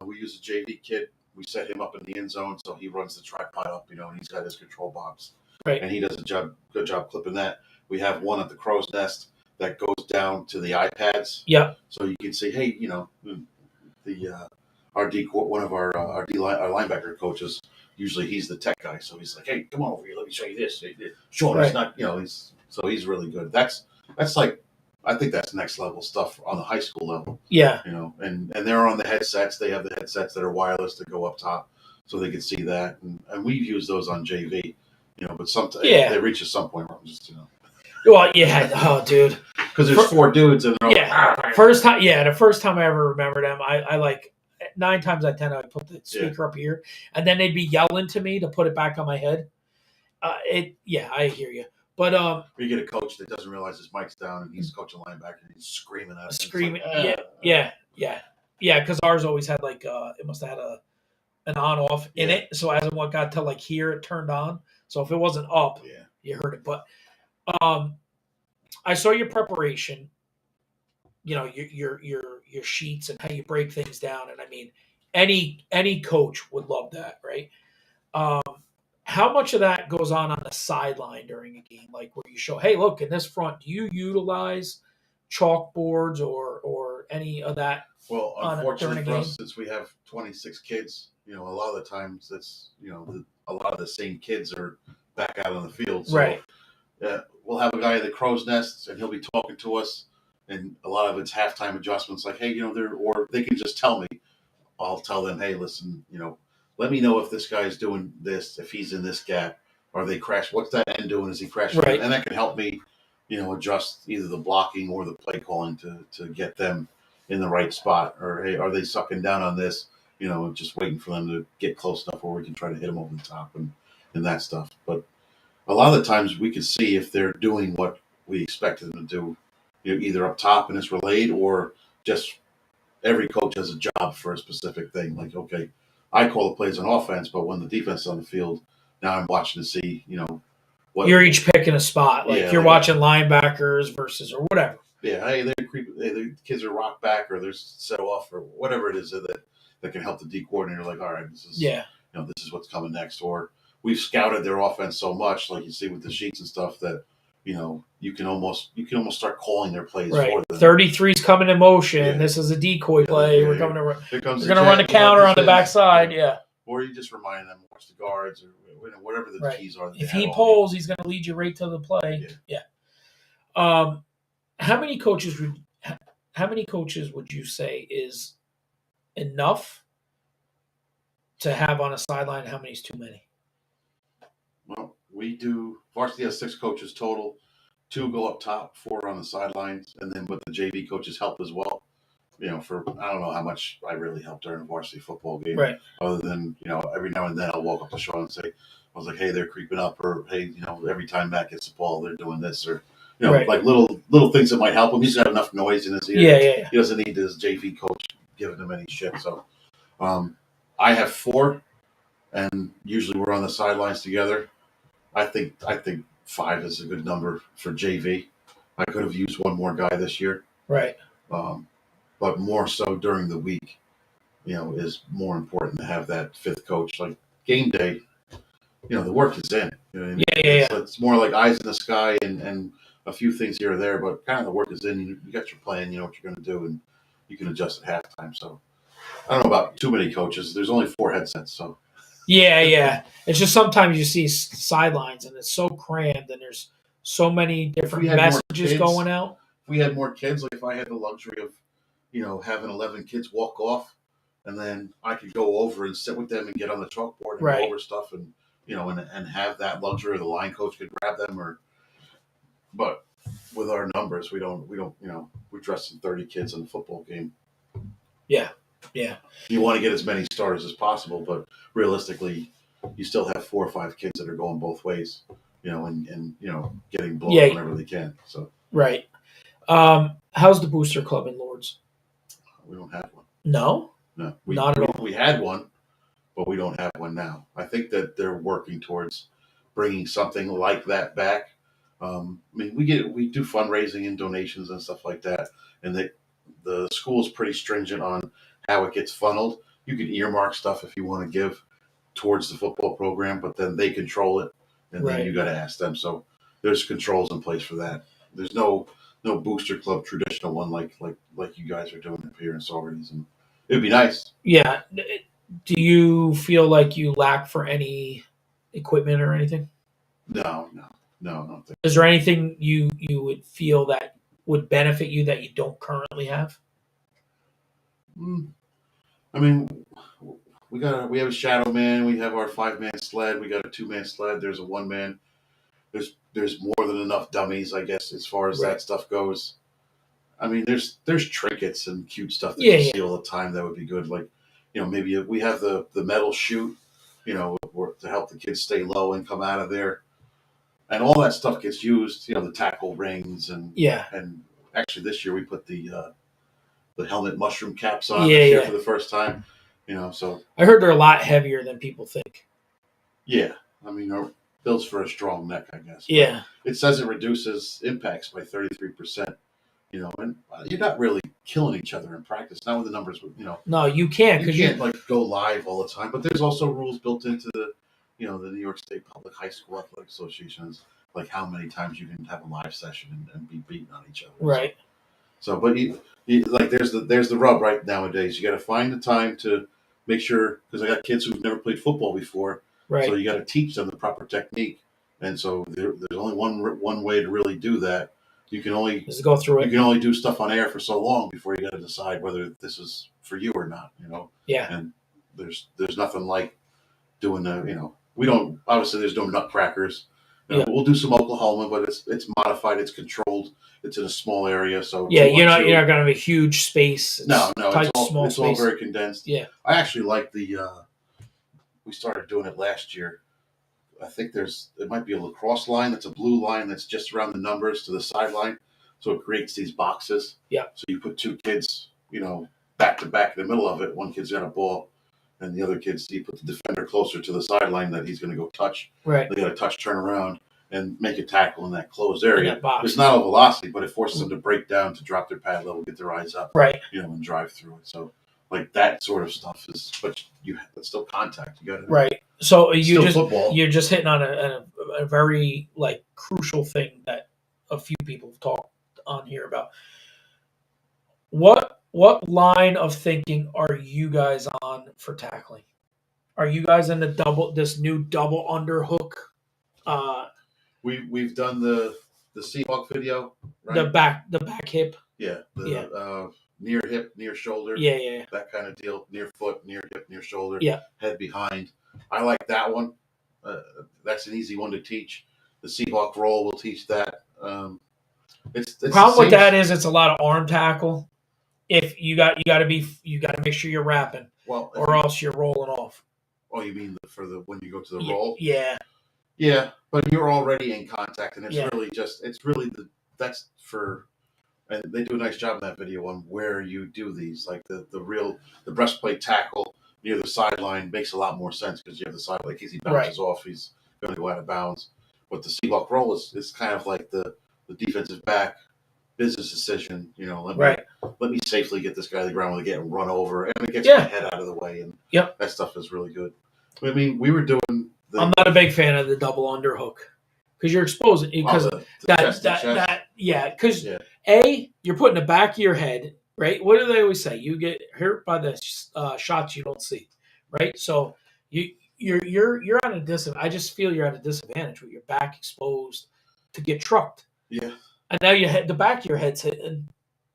we use a JV kid. We set him up in the end zone, so he runs the tripod up, and he's got his control box. Right. And he does good job clipping that. We have one at the crow's nest that goes down to the iPads. Yeah. So you can see, hey, the our one of our linebacker coaches. Usually he's the tech guy, so he's like, "Hey, come on over here. Let me show you this." Sean, it's not, he's really good. That's like, I think that's next level stuff on the high school level. Yeah. And they're on the headsets. They have the headsets that are wireless that go up top, so they can see that. And we've used those on JV, but sometimes they reach at some point where I'm just, Well, yeah. Oh, dude. Because there's four dudes and they're the first time I ever remember them, I like 9 times out of 10 I would put the speaker up here, and then they'd be yelling to me to put it back on my head. I hear you, but you get a coach that doesn't realize his mic's down and he's coaching linebacker and he's screaming at him. Because ours always had like it must have had an on off in it, so as one got to like here it turned on. So if it wasn't up, you heard it. But I saw your preparation. Your sheets and how you break things down, and I mean, any coach would love that, right? How much of that goes on the sideline during a game, like where you show, hey, look, in this front, do you utilize chalkboards or any of that? Well, unfortunately for us, since we have 26 kids, a lot of the times it's a lot of the same kids are back out on the field, so, right? We'll have a guy at the crow's nest, and he'll be talking to us. And a lot of it's halftime adjustments, like, hey, or they can just tell me. I'll tell them, hey, listen, let me know if this guy's doing this, if he's in this gap, or they crash. What's that end doing? Is he crashing? Right. And that can help me, adjust either the blocking or the play calling to get them in the right spot. Or, hey, are they sucking down on this? Just waiting for them to get close enough where we can try to hit them over the top and that stuff. But a lot of the times we can see if they're doing what we expected them to do. Either up top and it's relayed, or just every coach has a job for a specific thing. Like, okay, I call the plays on offense, but when the defense is on the field, now I'm watching to see, what you're each picking a spot. Like you're watching linebackers versus or whatever. Yeah, hey, the kids are rock back or they're set off or whatever it is that can help the D coordinator. Like, all right, this is this is what's coming next. Or we've scouted their offense so much, like you see with the sheets and stuff, that you can almost start calling their plays for them. 33's coming in motion. Yeah. This is a decoy play. We're coming to run. We're going to run a counter on the backside. Yeah. Or you just remind them, watch the guards or whatever the keys are. If he pulls, he's going to lead you right to the play. Yeah. How many coaches would you say is enough to have on a sideline? How many is too many? Well, varsity has 6 coaches total. 2 go up top, 4 on the sidelines, and then with the JV coaches help as well. For I don't know how much I really helped during a varsity football game. Right. Other than, every now and then I'll walk up to Sean and say, I was like, hey, they're creeping up, or hey, every time Matt gets the ball, they're doing this, or like little things that might help him. He's got enough noise in his ear. Yeah. He doesn't need his JV coach giving him any shit. So I have 4, and usually we're on the sidelines together. I think 5 is a good number for JV. I could have used one more guy this year. Right. But more so during the week, is more important to have that 5th coach. Like game day, the work is in. You know what I mean? It's more like eyes in the sky and a few things here or there, but kind of the work is in. You got your plan, you know what you're going to do, and you can adjust at halftime. So I don't know about too many coaches. There's only 4 headsets, so. Yeah. It's just sometimes you see sidelines and it's so crammed and there's so many different messages going out. If we had more kids, like if I had the luxury of, having 11 kids walk off, and then I could go over and sit with them and get on the chalkboard and go over stuff and, and have that luxury, the line coach could grab them but with our numbers, we don't, we're dressing 30 kids in a football game. Yeah. Yeah. You want to get as many starters as possible, but realistically, you still have 4 or 5 kids that are going both ways, and getting blown Yeah. whenever they can. So Right. How's the booster club in Lourdes? we don't have one. No, No, not at all. we had one, but we don't have one now. I think that they're working towards bringing something like that back. I mean, we do fundraising and donations and stuff like that, and the school is pretty stringent on how it gets funneled. You can earmark stuff if you want to give towards the football program, but then they control it, and then Right. you got to ask them. So there's controls in place for that. There's no booster club traditional one like you guys are doing up here in Saugerties, and it'd be nice. Yeah. Do you feel like you lack for any equipment or anything? No, I don't think. Is there anything you would feel that would benefit you that you don't currently have? Mm, I mean, we have a shadow man. We have our 5-man sled. We got a 2-man sled. There's a 1-man. There's more than enough dummies, I guess, as far as Right. that stuff goes. I mean, there's trinkets and cute stuff that Yeah, you yeah. see all the time that would be good. Like, maybe we have the metal chute, to help the kids stay low and come out of there, and all that stuff gets used. The tackle rings Yeah. and actually this year we put the helmet mushroom caps on Yeah, this year yeah. for the first time. So I heard they're a lot heavier than people think. yeah, I mean, built for a strong neck, I guess. But Yeah. it says it reduces impacts by 33%. And you're not really killing each other in practice. Not with the numbers, No, you can't you because can't like go live all the time. But there's also rules built into the New York State Public High School Athletic Associations, like how many times you can have a live session and be beaten on each other. Right. So, but like there's the rub right nowadays. You got to find the time to make sure, because I got kids who've never played football before, Right. so you got to teach them the proper technique. And so there's only one way to really do that. You can only Just go through you it. can only do stuff on air for so long before you got to decide whether this is for you or not. Yeah. And there's nothing like doing we don't, obviously there's no nutcrackers. Yeah. We'll do some Oklahoma, but it's modified, it's controlled, it's in a small area. So Yeah, 2 on you're 2. not gonna have a huge space. It's No, tight, it's small all space. very condensed. Yeah. I actually like we started doing it last year. I think it might be a lacrosse line that's a blue line that's just around the numbers to the sideline. So it creates these boxes. Yeah. So you put 2 kids, back to back in the middle of it. One kid's got a ball, and the other kid's, you put the defender closer to the sideline that he's going to go touch. Right. They got to touch, turn around, and make a tackle in that closed In area. that box. It's not a velocity, but it forces them to break down, to drop their pad level, get their eyes up, Right. and drive through it. So, like that sort of stuff is, but it's still contact. You got to Right. So football. you're just hitting on a very crucial thing that a few people have talked on here about. What line of thinking are you guys on for tackling? Are you guys in this new double underhook? We've done the Seahawk video, right? The back hip. Yeah. Near hip, near shoulder. Yeah. That kind of deal. Near foot, near hip, near shoulder. Yeah. Head behind. I like that one. That's an easy one to teach. The Seahawk roll will teach that. It's The problem with that is it's a lot of arm tackle. If you got to make sure you're wrapping, or else you're rolling off. Oh, you mean when you go to the roll? Yeah. Yeah, but you're already in contact, and it's Yeah. really that's for. And they do a nice job in that video on where you do these. Like the breastplate tackle near the sideline makes a lot more sense because you have the side, like as he bounces off, he's going to go out of bounds. But the Seahawk roll is kind of like the defensive back business decision. Let me safely get this guy to the ground without getting run over, and it gets my head out of the way, and that stuff is really good. I mean, we were doing. I'm not a big fan of the double underhook because you're exposing because because you're putting the back of your head, right? What do they always say? You get hurt by the shots you don't see, right? So you're on a disadvantage. I just feel you're at a disadvantage with your back exposed to get trucked. Yeah. And now the back of your head's hitting,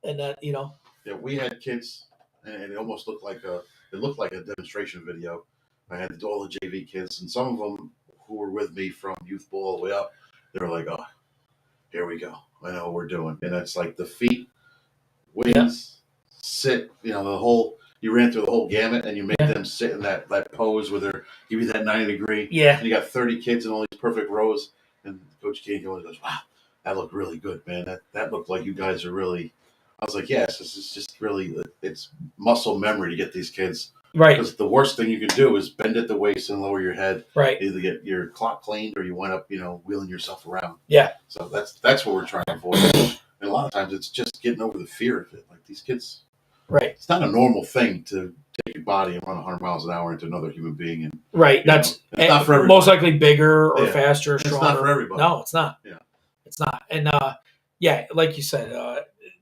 and that Yeah, we had kids, and it almost looked like a demonstration video. I had all the JV kids, and some of them who were with me from youth ball all the way up, they were like, "Oh, here we go. I know what we're doing." And it's like the feet, wings, sit, the whole. you ran through the whole gamut, and you made Yeah. them sit in that pose where they're give you that 90-degree. Yeah. And you got 30 kids in all these perfect rows, and Coach King goes, "Wow, that looked really good, man. That looked like you guys are really." I was like, "Yes, this is just really it's muscle memory to get these kids." Right. Because the worst thing you can do is bend at the waist and lower your head. Right. Either get your clock cleaned or you wind up, wheeling yourself around. Yeah. So that's what we're trying to avoid. And a lot of times it's just getting over the fear of it. Like these kids, Right. it's not a normal thing to take your body and run 100 miles an hour into another human being. And right. That's it's not for everybody. Most likely bigger or faster or It's stronger. not for everybody. No, it's not. Yeah. It's not. And yeah, like you said,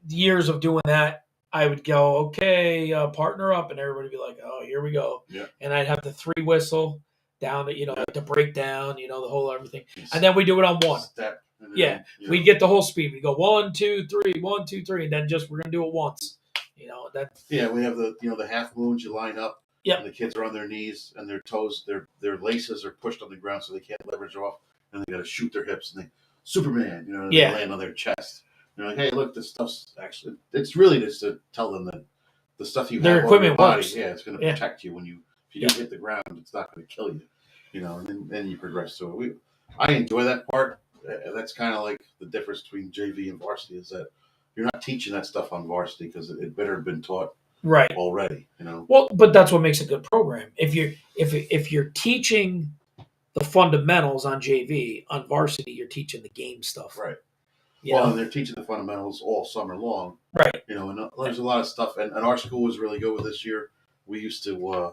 years of doing that, I would go, okay, partner up, and everybody would be like, oh, here we go. Yeah. And I'd have the 3 whistle down to, the breakdown, the whole everything. And then we do it on one. Step. Yeah. We'd get the whole speed. We go 1, 2, 3, 1, 2, 3, and then we're gonna do it once. Yeah, we have the half moons. You line up. Yeah. And the kids are on their knees and their toes, their laces are pushed on the ground so they can't leverage off, and they got to shoot their hips and they Superman, they land on their chest. They're like, hey, look, this stuff's actually. It's really just to tell them that the stuff you their have on your body, works. it's going to protect you if you do hit the ground, it's not going to kill you, and then you progress to it. I enjoy that part. That's kind of like the difference between JV and varsity is that you're not teaching that stuff on varsity because it better have been taught already. Well, but that's what makes a good program. If you're teaching the fundamentals on JV, on varsity, you're teaching the game stuff. Right. And they're teaching the fundamentals all summer long. Right. And there's a lot of stuff. And our school was really good with this year. We used to go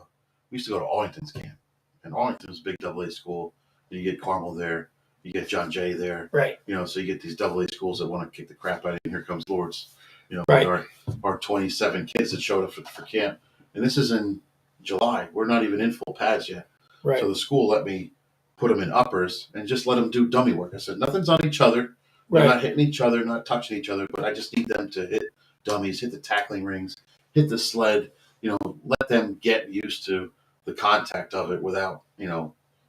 to Arlington's camp. And Arlington's a big AA school. You get Carmel there. You get John Jay there. Right. So you get these AA schools that want to kick the crap out of you. And here comes Lourdes. Right. With our 27 kids that showed up for camp. And this is in July. We're not even in full pads yet. Right. So the school let me put them in uppers and just let them do dummy work. I said, nothing's on each other. They're not hitting each other, not touching each other, but I just need them to hit dummies, hit the tackling rings, hit the sled, let them get used to the contact of it without,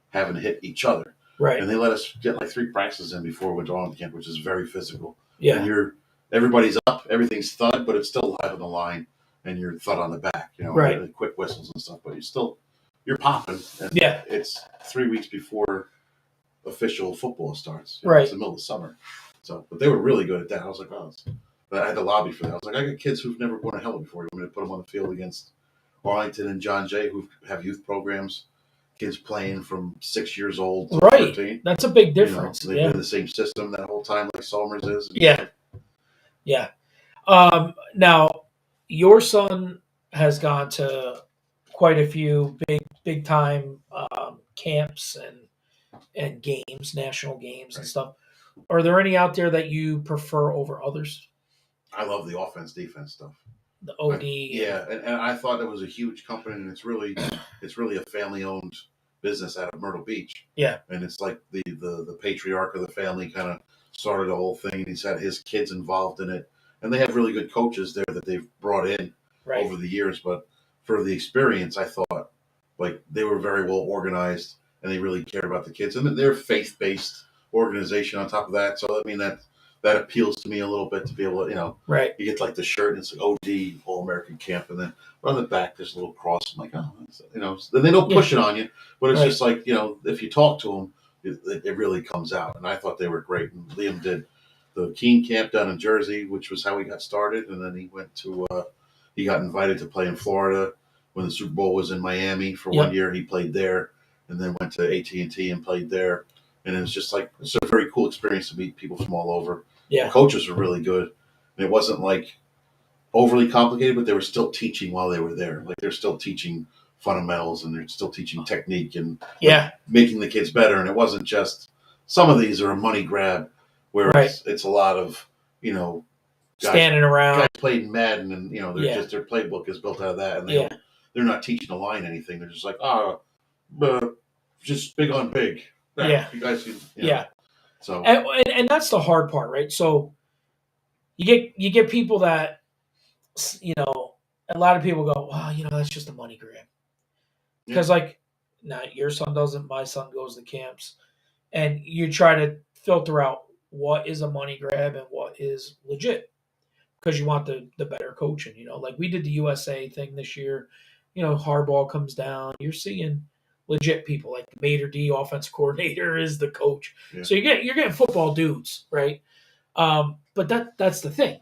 having to hit each other. Right. And they let us get like 3 practices in before we went to Arlington camp, which is very physical. Yeah. And everybody's up, everything's thud, but it's still live on the line, and you're thud on the back, right. And quick whistles and stuff, but you're popping. And it's 3 weeks before official football starts. Right. It's the middle of summer. So, but they were really good at that. I was like, I had to lobby for that. I was like, I got kids who've never gone to Huddle before. You want me to put them on the field against Arlington and John Jay, who have youth programs, kids playing from 6 years old to 13. That's a big difference. They've been in the same system that whole time, like Solmers is. Yeah. Now, your son has gone to quite a few big time camps and games, national games and stuff. Are there any out there that you prefer over others? I love the offense-defense stuff. The OD. And I thought it was a huge company, and it's really a family-owned business out of Myrtle Beach. Yeah. And it's like the patriarch of the family kind of started the whole thing, and he's had his kids involved in it. And they have really good coaches there that they've brought in over the years. But for the experience, I thought like they were very well organized, and they really cared about the kids. And they're a faith-based organization on top of that. So I mean that appeals to me a little bit to be able to, you get like the shirt and it's like OD, All American Camp, and then on the back there's a little cross. I'm like, then they don't push it on you, but it's just like, if you talk to them, it really comes out. And I thought they were great. And Liam did the Keene camp down in Jersey, which was how he got started. And then he went to, he got invited to play in Florida when the Super Bowl was in Miami for 1 year. He played there, and then went to AT&T and played there. And it was just like, it's a very cool experience to meet people from all over. Yeah. The coaches were really good. And it wasn't like overly complicated, but they were still teaching while they were there. Like they're still teaching fundamentals, and they're still teaching technique and making the kids better. And it wasn't just, some of these are a money grab where it's a lot of, guys, standing around. Guys played in Madden, and, just their playbook is built out of that. And they're not teaching a line anything. They're just like, just big on big. You guys can, So and that's the hard part, right? So you get people that, a lot of people go, well, that's just a money grab. Because now your son doesn't, my son goes to camps, and you try to filter out what is a money grab and what is legit. because you want the better coaching. Like we did the USA thing this year. Harbaugh comes down. You're seeing legit people like Mater D, offensive coordinator, is the coach. Yeah. So you're getting football dudes, right? But that's the thing.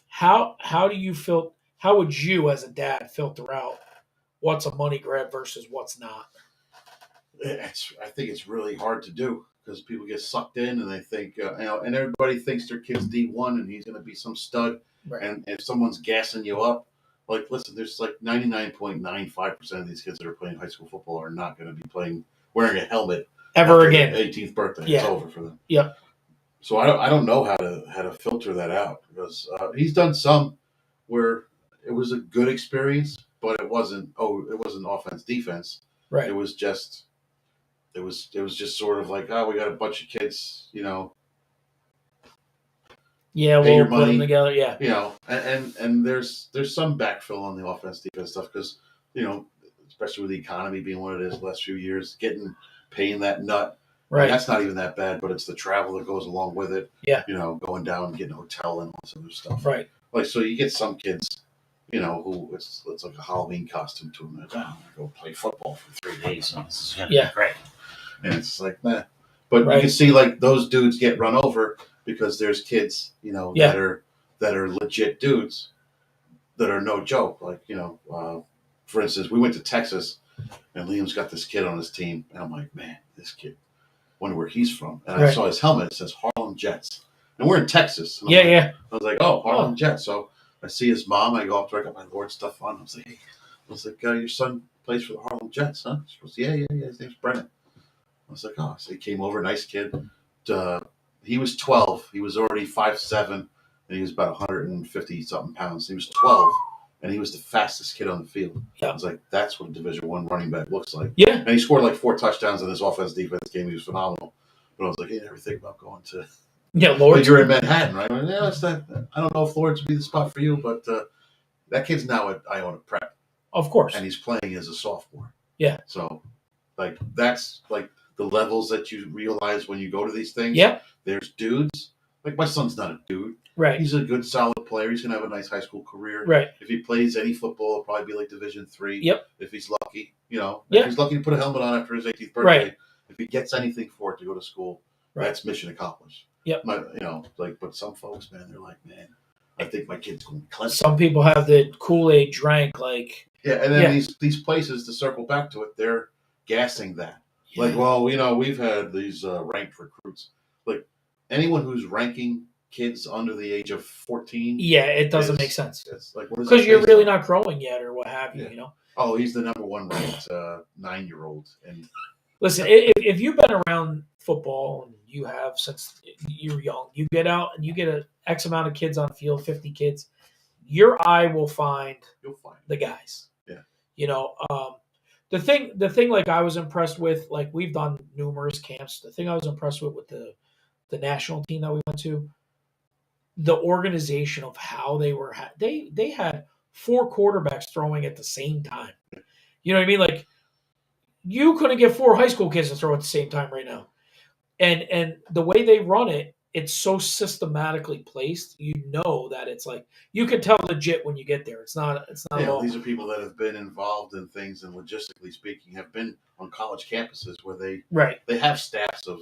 How do you feel? How would you, as a dad, filter out what's a money grab versus what's not? I think it's really hard to do because people get sucked in and they think, and everybody thinks their kid's D1 and he's going to be some stud. Right. And if someone's gassing you up, like, listen, there's like 99.95% of these kids that are playing high school football are not going to be wearing a helmet Ever after again. their 18th birthday. Yeah. It's over for them. Yeah. So I don't know how to filter that out because he's done some where it was a good experience, but it wasn't offense defense. Right. It was just sort of like, oh, we got a bunch of kids, Yeah, pay we'll your put money, them together. Yeah. And there's some backfill on the offense defense stuff because especially with the economy being what it is the last few years, paying that nut. Right. And that's not even that bad, but it's the travel that goes along with it. Yeah. Going down and getting a hotel and all this other stuff. Right. Like, so you get some kids, who it's like a Halloween costume to them. Like, oh, I'm gonna go play football for 3 days. And this is gonna be great. And it's like, nah. But you can see like those dudes get run over because there's kids, that are legit dudes that are no joke. Like, for instance, we went to Texas and Liam's got this kid on his team, and I'm like, man, this kid. Wonder where he's from. And I saw his helmet. It says Harlem Jets. And we're in Texas. And I was like, oh, Harlem Jets. So I see his mom. I go up to her, I got my Lord stuff on. I was like, hey, your son plays for the Harlem Jets, huh? She goes, yeah. His name's Brennan. I was like, oh. So he came over, nice kid. He was 12. He was already 5'7", and he was about 150-something pounds. He was 12, and he was the fastest kid on the field. Yeah. I was like, that's what a Division I running back looks like. Yeah. And he scored like 4 touchdowns in this offense defense game. He was phenomenal. But I was like, you never think about going to. Yeah, Lourdes. But you're in Manhattan, right? I don't know if Lourdes would be the spot for you, but that kid's now at Iona Prep. Of course. And he's playing as a sophomore. Yeah. So, like, that's like the levels that you realize when you go to these things. Yeah. There's dudes. Like, my son's not a dude. Right. He's a good, solid player. He's going to have a nice high school career. Right. If he plays any football, it'll probably be like Division III. Yep. If he's lucky, If he's lucky to put a helmet on after his 18th birthday. Right. If he gets anything for it to go to school, that's mission accomplished. Yep. But some folks, man, they're like, man, I think my kid's going to Clemson. Some people have the Kool-Aid drank, like. Yeah, and then these places, to circle back to it, they're gassing that. Yeah. Like, well, we've had these ranked recruits. Like, anyone who's ranking kids under the age of 14. Yeah, it doesn't make sense. It's like, what is because you're really not growing yet, or what have you. Oh, he's the number 1 ranked 9-year-old. And listen, if you've been around football and you have since you were young, you get out and you get a X amount of kids on field, 50 kids, your eye will find the guys. Yeah. The thing like I was impressed with, like we've done numerous camps. The thing I was impressed with the national team that we went to, the organization of how they were, they had 4 quarterbacks throwing at the same time. You know what I mean? Like you couldn't get 4 high school kids to throw at the same time right now. And the way they run it, it's so systematically placed. That it's like you can tell legit when you get there. It's not. Yeah, these are people that have been involved in things, and logistically speaking, have been on college campuses where they have staffs of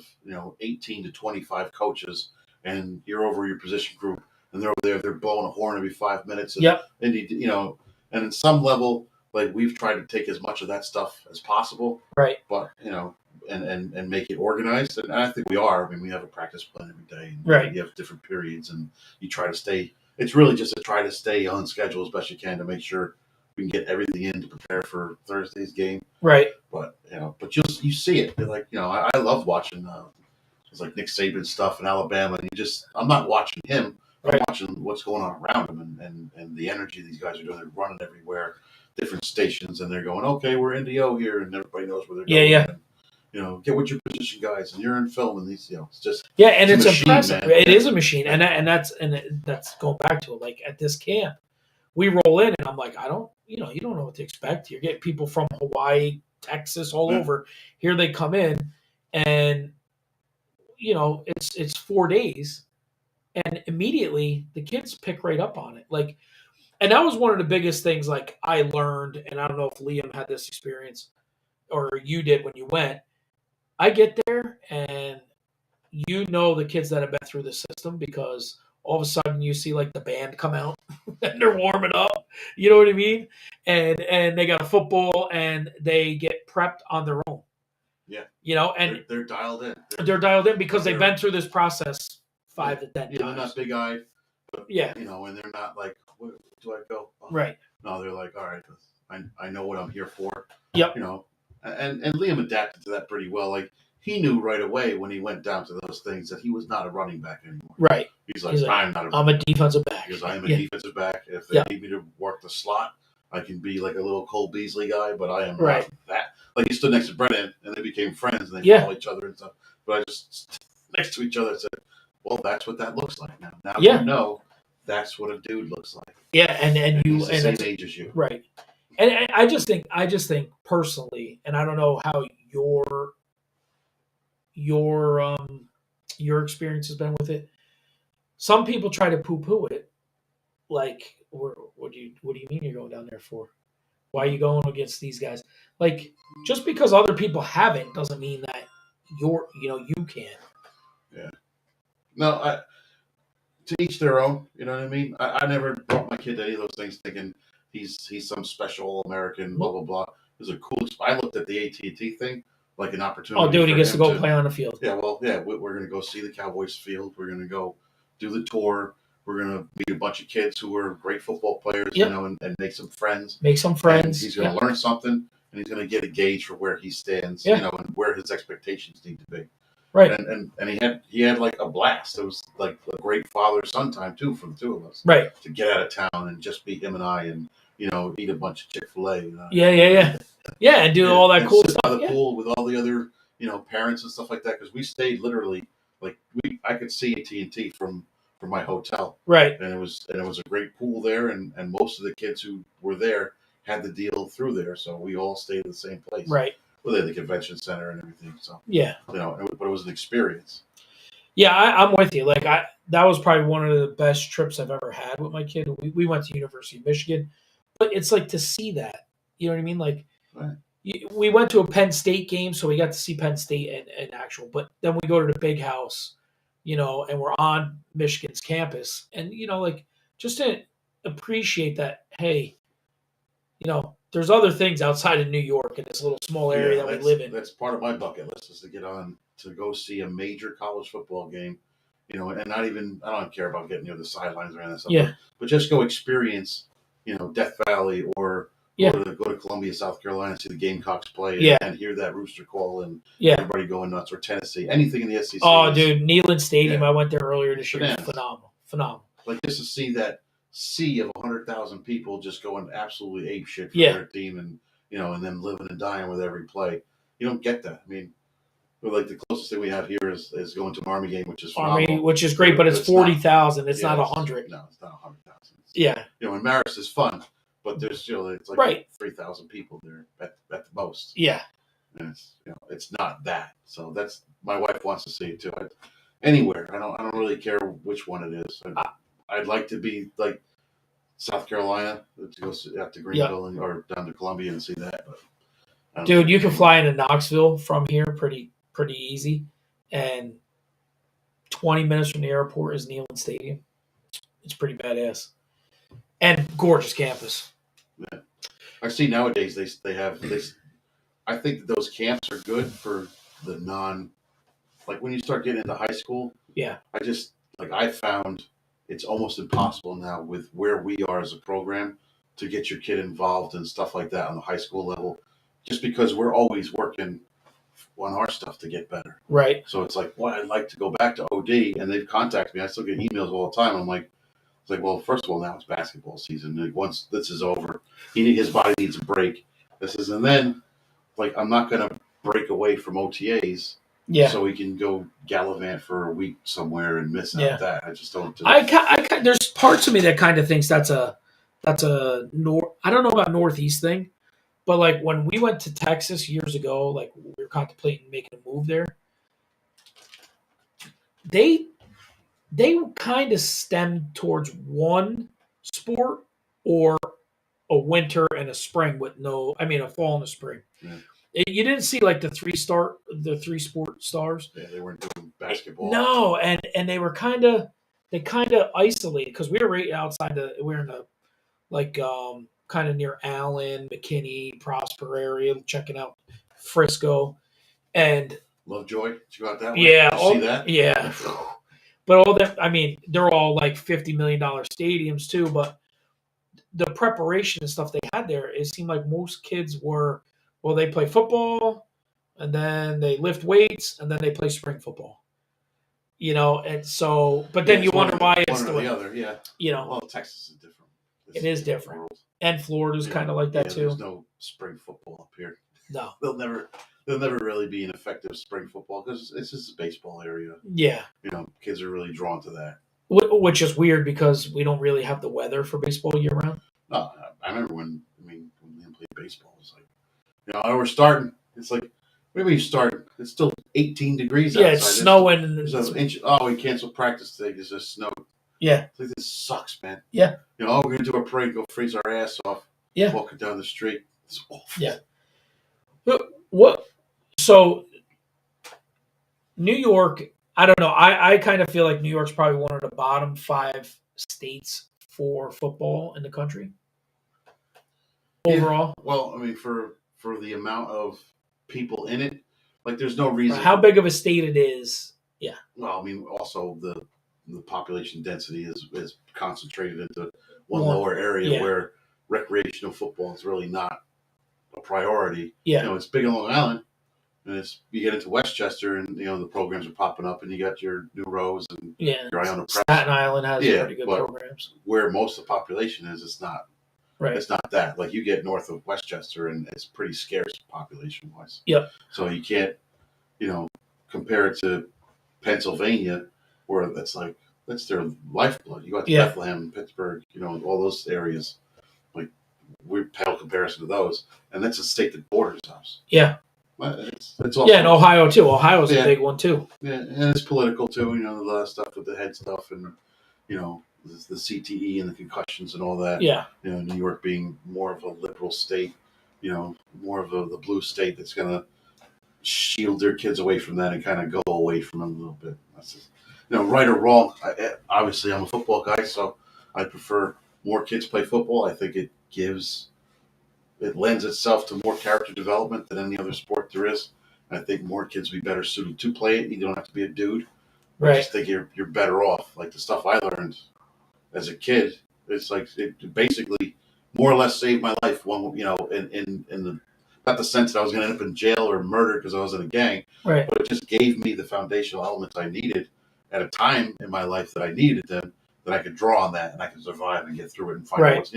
18 to 25 coaches, and you're over your position group, and they're over there. They're blowing a horn every 5 minutes. And, and in some level, like we've tried to take as much of that stuff as possible. Right. But and make it organized. And I think we are. I mean, we have a practice plan every day. And right. You have different periods, and you try to stay. It's really just to try to stay on schedule as best you can to make sure we can get everything in to prepare for Thursday's game. Right. But you see it. You're like, I love watching. It's like Nick Saban stuff in Alabama, and I'm not watching him. I'm watching what's going on around him and the energy these guys are doing. They're running everywhere, different stations, and they're going, okay, we're in DO here, and everybody knows where they're going. Yeah. Get with your position guys, and you're in film, and these, it's just and it's machine, impressive. Man. It is a machine, and that's going back to it. Like at this camp, we roll in, and I'm like, you don't know what to expect. You're getting people from Hawaii, Texas, all over. Here they come in, and it's 4 days, And immediately the kids pick right up on it. Like, and that was one of the biggest things like I learned, and I don't know if Liam had this experience or you did when you went. I get there and the kids that have been through the system because all of a sudden you see like the band come out and they're warming up. You know what I mean? And they got a football and they get prepped on their own. Yeah. And they're dialed in. They're dialed in because they've been through this process 5 to 10 times. They're not big eyed, but yeah, and they're not like, where do I go? Oh. Right. No, they're like, all right, I know what I'm here for. Yep. And Liam adapted to that pretty well. Like he knew right away when he went down to those things that he was not a running back anymore. Right. He's like I'm not. I'm a defensive back. Because I am a defensive back. If they need me to work the slot, I can be like a little Cole Beasley guy, but I am not that. Like he stood next to Brennan, and they became friends, and they follow each other and stuff. But I just stood next to each other and said, "Well, that's what that looks like now. Now you know that's what a dude looks like." Yeah, and you he's the same age as you, right? And I just think personally, and I don't know how your experience has been with it. Some people try to poo-poo it, like, what do you mean you're going down there for? Why are you going against these guys? Like, just because other people haven't doesn't mean that you can. Yeah. No, to each their own. You know what I mean? I never brought my kid to any of those things thinking he's some special American, blah blah blah. It was a cool. I looked at the AT&T thing like an opportunity. Oh, dude, he gets to go play on the field. Yeah, well, yeah, we're going to go see the Cowboys field. We're going to go do the tour. We're going to meet a bunch of kids who are great football players, and make some friends. Make some friends. And he's going to learn something, and he's going to get a gauge for where he stands, and where his expectations need to be. Right. And he had like a blast. It was like a great father-son time too for the two of us. Right. To get out of town and just be him and I, and eat a bunch of Chick-fil-A. Yeah, and do all that cool stuff. By the pool with all the other parents and stuff like that, because we stayed literally like I could see AT&T from my hotel. Right. And it was a great pool there, and most of the kids who were there had the deal through there, so we all stayed at the same place. Right. Well, they had the convention center and everything. So but it was an experience. Yeah, I'm with you. Like that was probably one of the best trips I've ever had with my kid. We went to University of Michigan, but it's like to see that. You know what I mean? Like we went to a Penn State game, so we got to see Penn State and actual. But then we go to the big house, and we're on Michigan's campus, and like just to appreciate that. Hey, there's other things outside of New York in this little small area that we live in. That's part of my bucket list is to get on to go see a major college football game, and not even I don't care about getting near the sidelines or anything. Stuff, but just go experience, Death Valley or go to Columbia, South Carolina, see the Gamecocks play, and hear that rooster call and everybody going nuts, or Tennessee, anything in the SEC. Oh, dude, Neyland Stadium! I went there earlier this year. Phenomenal. Like just to see that sea of 100,000 people just going absolutely ape shit for their team, and and them living and dying with every play. You don't get that. I mean, like the closest thing we have here is going to an Army game, which is phenomenal. Which is great, but it's 40,000. It's not 100. No, it's not 100,000. Yeah. And Marist is fun, but there's it's like 3,000 people there at the most. Yeah. And it's not that. So that's my wife wants to see it too. Anywhere. I don't really care which one it is. I'd like to be like South Carolina to go out to Greenville or down to Columbia and see that. But dude, you can fly into Knoxville from here pretty easy, and 20 minutes from the airport is Neyland Stadium. It's pretty badass and gorgeous campus. Yeah. I see nowadays they have. I think that those camps are good for the like when you start getting into high school. Yeah. I found it's almost impossible now with where we are as a program to get your kid involved and stuff like that on the high school level, just because we're always working on our stuff to get better. Right. So it's like, well, I'd like to go back to OD, and they've contacted me. I still get emails all the time. I'm like, well, first of all, now it's basketball season. Like, once this is over, his body needs a break. And then, like, I'm not going to break away from OTAs. Yeah. So we can go gallivant for a week somewhere and miss out that. I just don't. There's parts of me that kind of thinks that's a I don't know about Northeast thing, but like when we went to Texas years ago, like we were contemplating making a move there. They they kind of stemmed towards one sport or a winter and a spring with a fall and a spring. Yeah. You didn't see like the three sport stars. Yeah, they weren't doing basketball. No, and they were they kind of isolated because we were right outside we were in the like kind of near Allen, McKinney, Prosper area, checking out Frisco, and Lovejoy, did you go out that way? yeah, Did you see that? yeah. But all that, I mean, they're all like $50 million stadiums too. But the preparation and stuff they had there, it seemed like most kids they play football, and then they lift weights, and then they play spring football. And so, but then you wonder why it's one or the other. Yeah. Well, Texas is different. It is different, and Florida's kind of like that too. There's no spring football up here. No, they'll never really be an effective spring football because it's just a baseball area. Yeah, kids are really drawn to that. Which is weird because we don't really have the weather for baseball year round. No, I remember when we played baseball, it was like, we're starting. It's like, maybe you start. It's still 18 degrees outside. Yeah, it's snowing. There's an inch. We canceled practice today because there's snow. Yeah. It's like, this sucks, man. Yeah. We're going to do a parade, go freeze our ass off. Yeah. Walking down the street. It's awful. Yeah. What? So, New York, I don't know. I kind of feel like New York's probably one of the bottom 5 states for football in the country. Overall. Yeah. Well, I mean, for the amount of people in it, like, there's no reason. How big of a state it is. Yeah. Well, I mean, also the population density is concentrated into one lower area where recreational football is really not a priority. Yeah. It's big in Long Island, and you get into Westchester, and the programs are popping up, and you got your New Rose and your Iona Prep. Staten Island has pretty good programs. Where most of the population is, it's not. Right. It's not that. Like, you get north of Westchester, and it's pretty scarce population wise. Yep. So you can't, compare it to Pennsylvania, where that's their lifeblood. You got Bethlehem, Pittsburgh, all those areas. Like, we pale comparison to those, and that's a state that borders us. Yeah. It's also, and Ohio too. Ohio's a big one too. Yeah, and it's political too. A lot of stuff with the head stuff, and the CTE and the concussions and all that. Yeah. New York being more of a liberal state, more of the blue state that's going to shield their kids away from that and kind of go away from them a little bit. That's just, right or wrong. Obviously, I'm a football guy, so I prefer more kids play football. I think it lends itself to more character development than any other sport there is. I think more kids would be better suited to play it. You don't have to be a dude. Right. I just think you're better off. Like, the stuff I learned as a kid, it's like it basically more or less saved my life. In the not the sense that I was going to end up in jail or murdered because I was in a gang, right? But it just gave me the foundational elements I needed at a time in my life that I needed them, that I could draw on that and I could survive and get through it and find out what's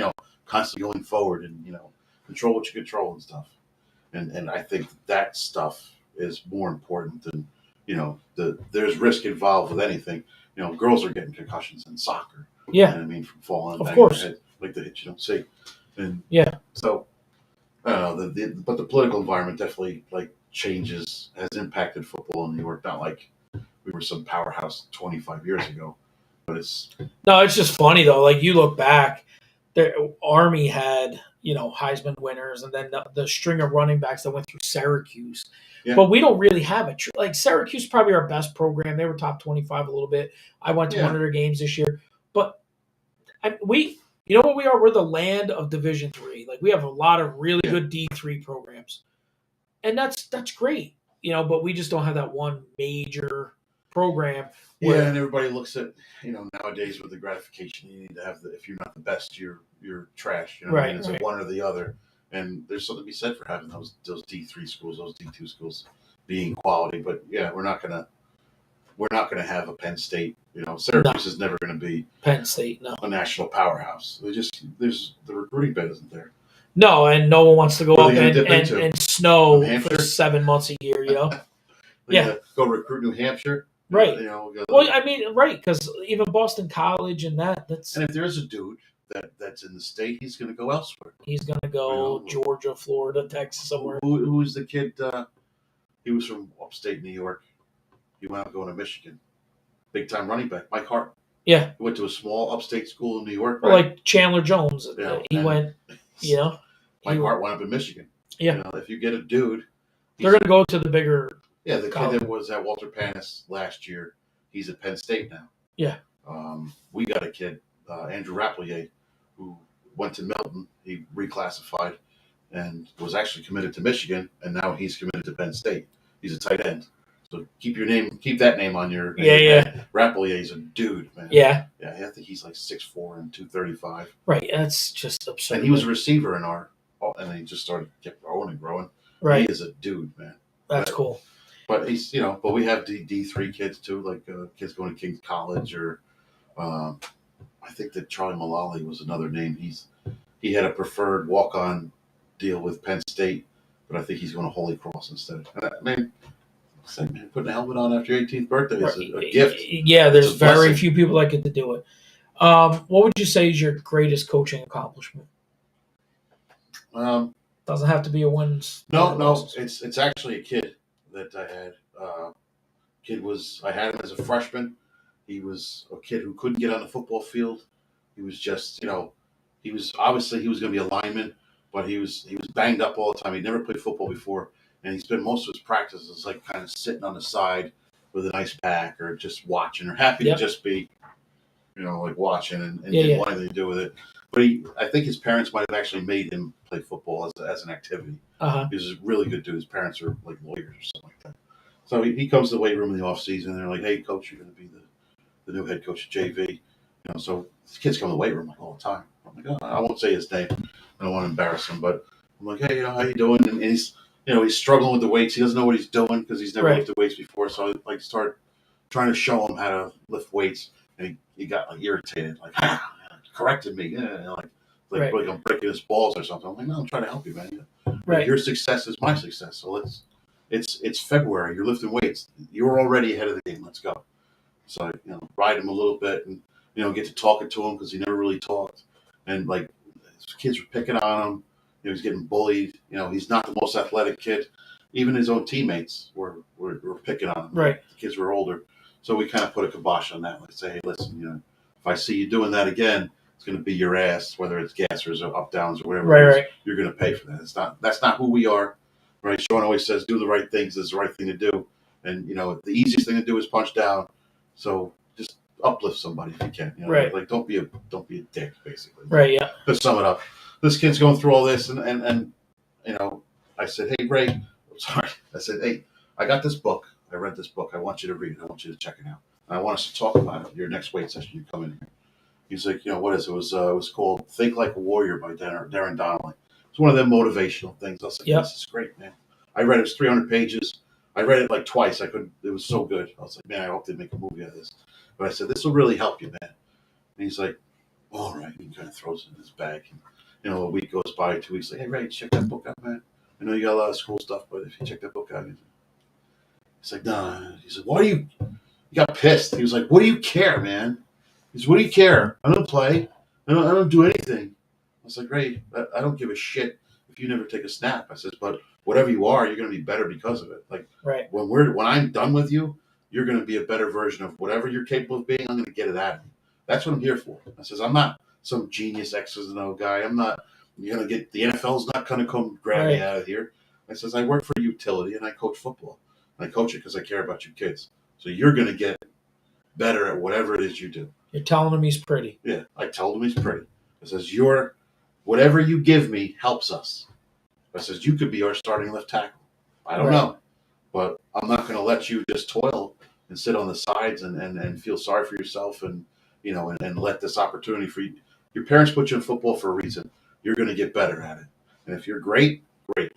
constantly going forward and control what you control and stuff. And I think that stuff is more important than there's risk involved with anything. Girls are getting concussions in soccer. Yeah. From falling, of course, their head, like the hit you don't see. And so I don't know. But the political environment definitely has impacted football in New York. Not like we were some powerhouse 25 years ago, but it's just funny though. Like, you look back, the Army had Heisman winners, and then the string of running backs that went through Syracuse. Yeah. But we don't really have it. Like, Syracuse is probably our best program. They were top 25 a little bit. I went to one of their games this year. But what we are? We're the land of Division III. Like, we have a lot of really good D3 programs. And that's great. But we just don't have that one major program. And everybody looks at, nowadays with the gratification you need to have, if you're not the best, you're trash. Right. It's like one or the other. And there's something to be said for having those D3 schools, those D2 schools being quality. But we're not gonna have a Penn State. Syracuse is never gonna be Penn State. No, a national powerhouse. There's the recruiting bed isn't there. No, and no one wants to go up and snow for 7 months a year. Go recruit New Hampshire. Right. Right, because even Boston College and that's. And if there's a dude that's in the state, he's going to go elsewhere. He's going to go Georgia, Florida, Texas, somewhere. Who's the kid? He was from upstate New York. He wound up going to Michigan. big time running back, Mike Hart. Yeah. He went to a small upstate school in New York, Well, right? like Chandler Jones. He And went, Mike Hart went up in Michigan. Yeah. If you get a dude, they're going to go to the bigger. Yeah, the kid that was at Walter Panis last year, he's at Penn State now. Yeah. We got a kid, Andrew Rapplier, who went to Milton. He reclassified and was actually committed to Michigan, and now he's committed to Penn State. He's a tight end. So keep that name on your Yeah. Rapplier is a dude, man. Yeah. Yeah, I think he's like 6'4" and 235. Right, that's just absurd. And he was a receiver and he just kept growing and growing. Right. He is a dude, man. That's cool. But he's, but we have D3 kids too, like kids going to King's College, or I think that Charlie Mullally was another name. He had a preferred walk-on deal with Penn State, but I think he's going to Holy Cross instead. Man, putting a helmet on after your 18th birthday is a gift. Yeah, there's very few people that get to do it. What would you say is your greatest coaching accomplishment? Doesn't have to be a win. No, it's actually a kid that I had. I had him as a freshman. He was a kid who couldn't get on the football field. He was just, he was going to be a lineman, but he was banged up all the time. He'd never played football before, and he spent most of his practices like kind of sitting on the side with an ice pack or just watching, or happy to just be, like watching and didn't want anything to do with it. But I think his parents might have actually made him play football as an activity. He was a really good dude. His parents are like lawyers or something like that. So he comes to the weight room in the off season, and they're like, "Hey, coach, you're going to be the new head coach of JV." So the kids come to the weight room like all the time. I'm like, oh, I won't say his name. I don't want to embarrass him, but I'm like, "Hey, how you doing?" And he's, he's struggling with the weights. He doesn't know what he's doing because he's never lifted weights before. So I start trying to show him how to lift weights, and he got like irritated, like corrected me, like I'm breaking his balls or something. I'm like, no, I'm trying to help you, man. Right. Your success is my success. So it's February. You're lifting weights. You're already ahead of the game. Let's go. So ride him a little bit, and get to talking to him because he never really talked, and like his kids were picking on him. He's getting bullied. He's not the most athletic kid. Even his own teammates were picking on him. Right. The kids were older, so we kind of put a kibosh on that. Like say, hey, listen, if I see you doing that again, it's going to be your ass, whether it's gassers or up downs or whatever. Right. You're going to pay for that. That's not who we are. Right. Sean always says, do the right things. It's the right thing to do. And, the easiest thing to do is punch down. So just uplift somebody if you can. Right. Like don't be a dick, basically. Right. Yeah. To sum it up, this kid's going through all this, and I said, hey, Ray, I said, hey, I got this book. I read this book. I want you to read it. I want you to check it out. And I want us to talk about it. Your next weight session, you come in here. He's like, what is it? It was called Think Like a Warrior by Darren Donnelly. It's one of them motivational things. I was like, This is great, man. I read it. It was 300 pages. I read it like twice. It was so good. I was like, man, I hope they make a movie out of this. But I said, this will really help you, man. And he's like, all right. He kind of throws it in his bag. And, a week goes by, 2 weeks. Like, hey, Ray, check that book out, man. I know you got a lot of school stuff, but if you check that book out, he's like, nah. He said, why do you got pissed? He was like, what do you care, man? He said, what do you care? I don't play. I don't do anything. I was like, Ray, I don't give a shit if you never take a snap. I said, but whatever you are, you're going to be better because of it. Like, when I'm done with you, you're going to be a better version of whatever you're capable of being. I'm going to get it out of you. That's what I'm here for. I says, I'm not some genius X's and O guy. I'm not. You're going to get the NFL's not going to come grab me out of here. I says, I work for utility and I coach football. And I coach it because I care about you kids. So you're going to get better at whatever it is you do. You're telling him he's pretty. Yeah, I told him he's pretty. I says, whatever you give me helps us. I says, you could be our starting left tackle. I don't know. But I'm not going to let you just toil and sit on the sides and feel sorry for yourself and let this opportunity for you. Your parents put you in football for a reason. You're going to get better at it. And if you're great.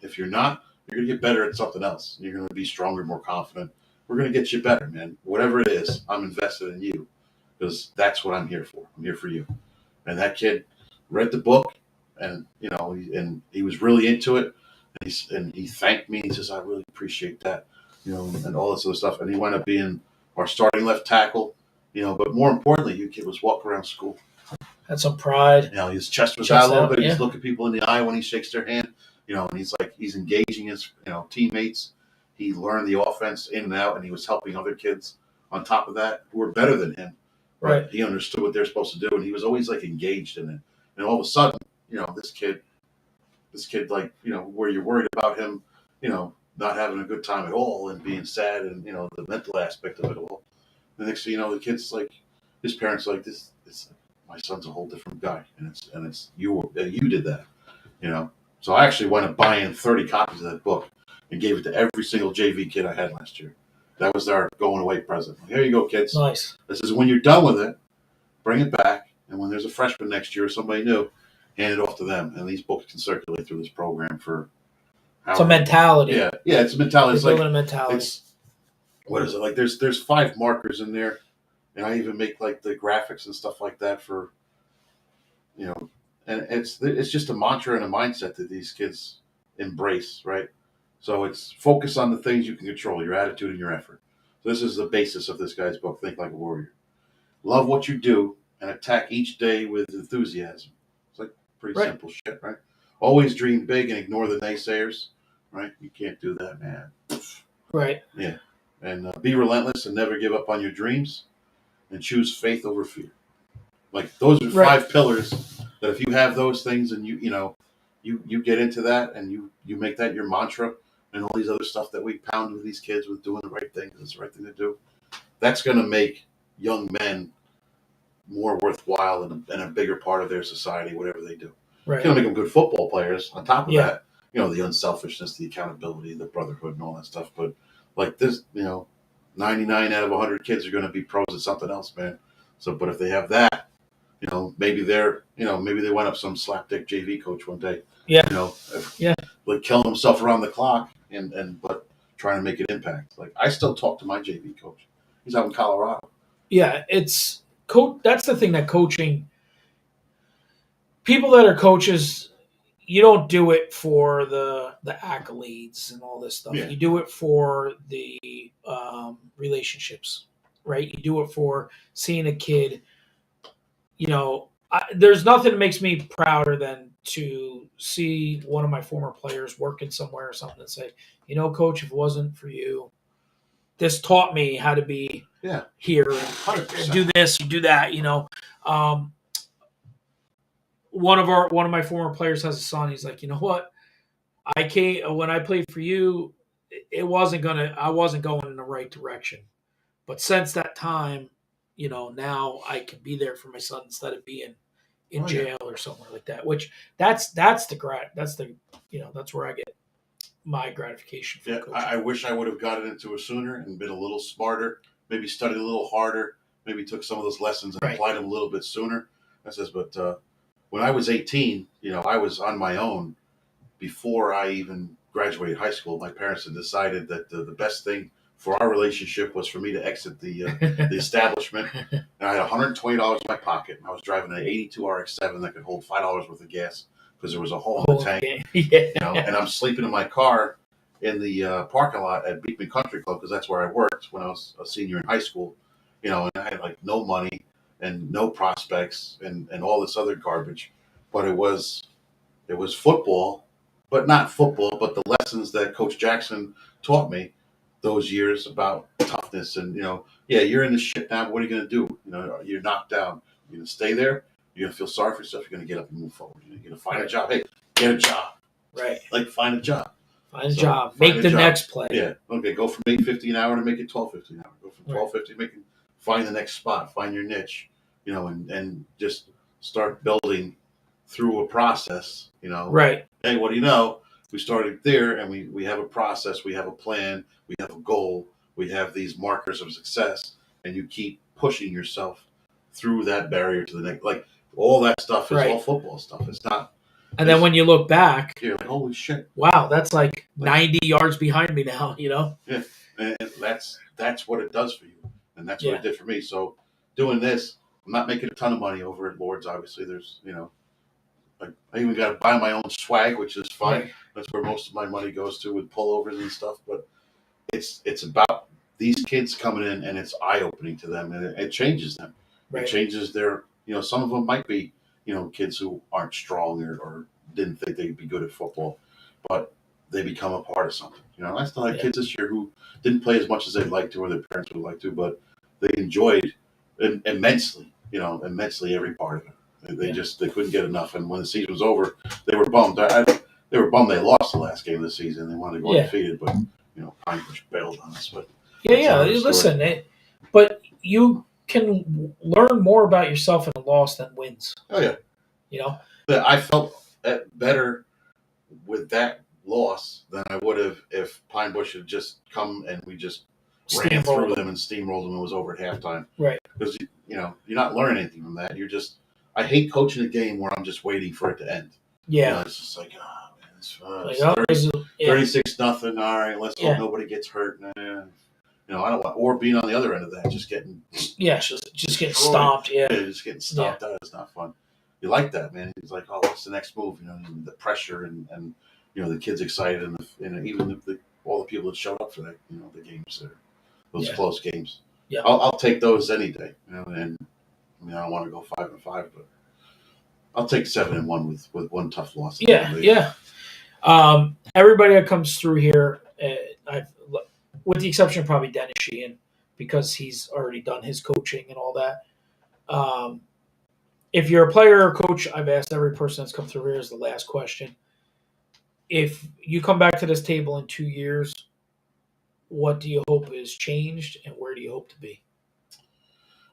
If you're not, you're going to get better at something else. You're going to be stronger, more confident. We're going to get you better, man. Whatever it is, I'm invested in you because that's what I'm here for. I'm here for you. And that kid read the book and, and he was really into it. And he thanked me. He says, I really appreciate that, and all this other stuff. And he wound up being our starting left tackle, but more importantly, you kid was walking around school. Had some pride. His chest was out a little bit. He's looking people in the eye when he shakes their hand, and he's engaging his, teammates. He learned the offense in and out, and he was helping other kids on top of that who were better than him. But Right. he understood what they're supposed to do, and he was always like engaged in it. And all of a sudden, this kid, like, where you're worried about him, not having a good time at all and being sad, and the mental aspect of it all. The next thing you know, the kid's like, his parents are like, this. My son's a whole different guy, and it's you did that, So I actually went and buying 30 copies of that book and gave it to every single JV kid I had last year. That was our going away present. Here you go, kids. Nice. This is when you're done with it, bring it back, and when there's a freshman next year or somebody new, hand it off to them. And these books can circulate through this program for. It's a mentality. Yeah, it's a mentality. It's building like a mentality. It's what is it like? There's 5 markers in there, and I even make like the graphics and stuff like that for, and it's just a mantra and a mindset that these kids embrace, right? So it's focus on the things you can control, your attitude and your effort. So this is the basis of this guy's book, Think Like a Warrior. Love what you do and attack each day with enthusiasm. It's like pretty simple shit, right? Always dream big and ignore the naysayers, right? You can't do that, man. Right. Yeah. And be relentless and never give up on your dreams, and choose faith over fear. Like those are 5 pillars that if you have those things and you get into that and you make that your mantra, and all these other stuff that we pound with these kids with doing the right thing, it's the right thing to do. That's going to make young men more worthwhile and a bigger part of their society, whatever they do. Right. It's going to make them good football players. On top of that, the unselfishness, the accountability, the brotherhood, and all that stuff. But like this, 99 out of 100 kids are going to be pros at something else, man. So, but if they have that, maybe maybe they went up some slapdick JV coach one day. Yeah. Like killing himself around the clock but trying to make an impact. Like I still talk to my JV coach. He's out in Colorado. Yeah, it's that's the thing that coaching. People that are coaches, you don't do it for the accolades and all this stuff. Yeah. You do it for the relationships, right? You do it for seeing a kid. There's nothing that makes me prouder than to see one of my former players working somewhere or something and say, coach, if it wasn't for you, this taught me how to be here and do this, do that. One of my former players has a son. He's like, you know what? When I played for you, I wasn't going in the right direction. But since that time, now I can be there for my son instead of being in jail or somewhere like that. Which that's where I get my gratification from coaching. I wish I would have gotten into it sooner and been a little smarter, maybe studied a little harder, maybe took some of those lessons and applied them a little bit sooner. But when I was 18, I was on my own before I even graduated high school. My parents had decided that the best thing for our relationship was for me to exit the establishment. And I had $120 in my pocket. And I was driving an 82 RX-7 that could hold $5 worth of gas because there was a hole in the tank. And I'm sleeping in my car in the parking lot at Beekman Country Club because that's where I worked when I was a senior in high school. And I had like no money and no prospects and all this other garbage. But it was football, but not football, but the lessons that Coach Jackson taught me those years about toughness and, you're in this shit now, but what are you going to do? You're knocked down. You're going to stay there. You're going to feel sorry for yourself. You're going to get up and move forward. You're going to find a job. Hey, get a job. Right. Like find a job. Find a job. Make the next play. Yeah. Okay. Go from $8.50 an hour to make it $12.50 an hour. Go from $12.50 find the next spot. Find your niche. And just start building through a process. Right. Hey, what do you know? We started there, and we have a process. We have a plan. We have a goal. We have these markers of success, and you keep pushing yourself through that barrier to the next. Like all that stuff is all football stuff. It's not. And then when you look back, you're like, holy shit! Wow, that's like 90 yards behind me now. Yeah, and that's what it does for you, and that's what it did for me. So doing this, I'm not making a ton of money over at Lourdes. Obviously, there's like I even got to buy my own swag, which is fun. Right. That's where most of my money goes to with pullovers and stuff. But it's about these kids coming in, and it's eye opening to them, and it changes them. Right. It changes their. Some of them might be kids who aren't strong or didn't think they'd be good at football, but they become a part of something. I still had kids this year who didn't play as much as they'd like to or their parents would like to, but they enjoyed immensely, immensely every part of it. They couldn't get enough. And when the season was over, they were bummed. They were bummed they lost the last game of the season. They wanted to go undefeated, but Pine Bush bailed on us. But listen, but you can learn more about yourself in a loss than wins. Oh yeah, But I felt better with that loss than I would have if Pine Bush had just come and we just ran through them and steamrolled them and it was over at halftime. Right. Because you're not learning anything from that. I hate coaching a game where I'm just waiting for it to end. Yeah. It's just like, man, it's 36 nothing. All right, let's hope nobody gets hurt. I don't want, or being on the other end of that, just getting just getting stomped. Yeah, just getting stomped out. It's not fun. You like that, man? It's like, oh, what's the next move? The pressure and the kids excited and even all the people that showed up for that, the games there, those close games. Yeah, I'll take those any day. And I don't want to go 5-5, but I'll take 7-1 with one tough loss. Yeah. Everybody that comes through here, with the exception of probably Dennis Sheehan, because he's already done his coaching and all that. If you're a player or coach, I've asked every person that's come through here is the last question. If you come back to this table in 2 years, what do you hope is changed and where do you hope to be?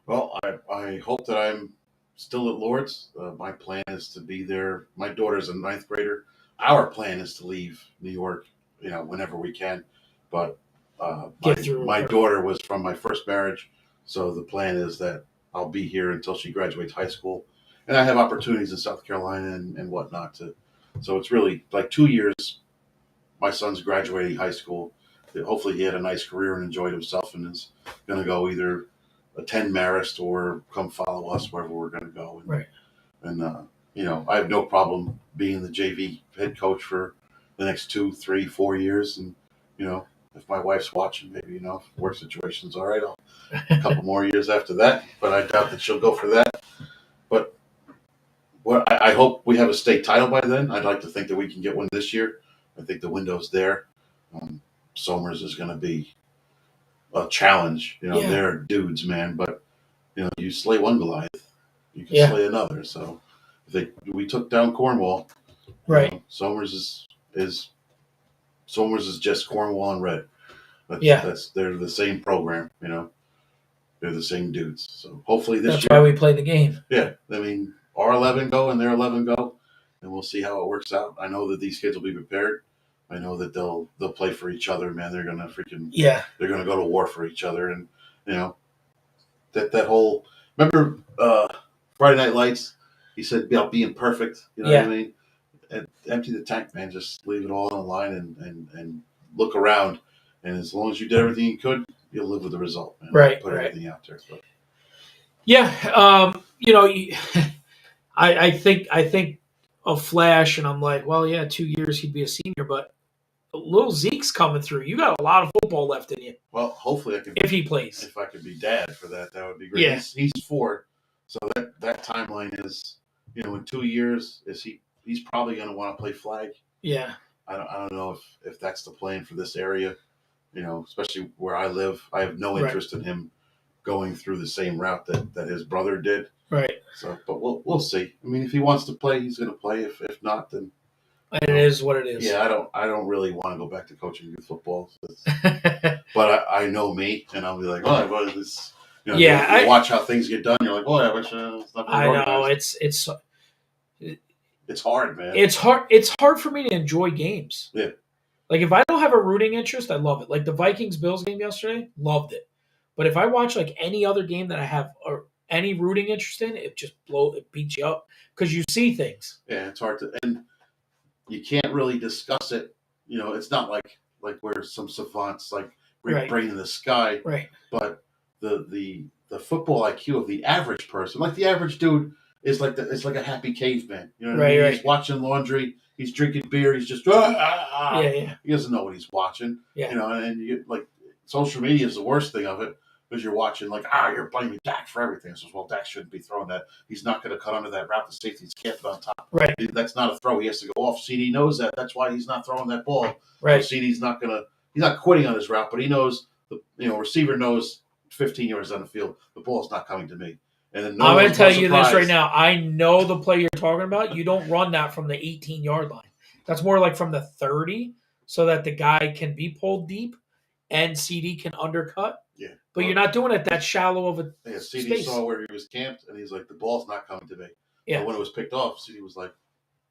Well, I hope that I'm still at Lourdes. My plan is to be there. My daughter's a 9th grader. Our plan is to leave New York, whenever we can. But my daughter was from my first marriage, so the plan is that I'll be here until she graduates high school. And I have opportunities in South Carolina and whatnot. So it's really like 2 years. My son's graduating high school. Hopefully he had a nice career and enjoyed himself and is going to go either attend Marist or come follow us wherever we're going to go. And I have no problem being the JV head coach for the next 2, 3, 4 years. And, if my wife's watching, maybe, if work situation's all right, I'll a couple more years after that. But I doubt that she'll go for that. But I hope we have a state title by then. I'd like to think that we can get one this year. I think the window's there. Somers is going to be a challenge. They're dudes, man. But, you slay one Goliath, you can slay another. So we took down Cornwall. Right. Somers is just Cornwall and Red. They're the same program, They're the same dudes. So hopefully this year. That's why we play the game. Yeah. I mean, our 11 go and their 11 go, and we'll see how it works out. I know that these kids will be prepared. I know that they'll play for each other, man. They're gonna they're gonna go to war for each other, and that whole remember Friday Night Lights. He said about being perfect. You know what I mean? And empty the tank, man. Just leave it all on the line and look around. And as long as you did everything you could, you'll live with the result, man. Right. Put everything out there. But. Yeah. I think of Flash, and I'm like, well, 2 years he'd be a senior, but little Zeke's coming through. You got a lot of football left in you. Well, hopefully I can. If he plays, if I could be dad for that would be great. Yeah. He's 4, so that timeline is, in 2 years he's probably going to want to play flag. Yeah. I don't know if that's the plan for this area, especially where I live. I have no interest in him going through the same route that his brother did. Right. So, but we'll see. I mean, if he wants to play, he's going to play. If not, then. And it is what it is. Yeah, I don't really want to go back to coaching youth football. But I know me, and I'll be like, well, this. You watch how things get done. You're like, well, it's not I know it's hard, man. It's hard. It's hard for me to enjoy games. Yeah. Like if I don't have a rooting interest, I love it. Like the Vikings-Bills game yesterday, loved it. But if I watch like any other game that I have any rooting interest in, it beats you up because you see things. Yeah, it's hard to, and you can't really discuss it. It's not like where some savants like brain in the sky. Right. But the football IQ of the average person, like the average dude, is like it's like a happy caveman. You know what I mean? Right. He's watching laundry. He's drinking beer. He's just Yeah. He doesn't know what he's watching. Yeah. And you like social media is the worst thing of it. Because you're watching you're blaming Dak for everything. So, well, Dak shouldn't be throwing that. He's not going to cut under that route. The safety's camped on top. Right. That's not a throw. He has to go off. CD knows that. That's why he's not throwing that ball. Right. So CD's he's not quitting on his route, but he knows receiver knows 15 yards down the field, the ball's not coming to me. And then I'm going to tell more you this right surprised. now. I know the play you're talking about. You don't run that from the 18-yard line. That's more like from the 30 so that the guy can be pulled deep and CD can undercut. Yeah. But you're not doing it that shallow of a Yeah, CD space. saw where he was camped, and he's like, the ball's not coming to me. Yeah. But when it was picked off, CD was like,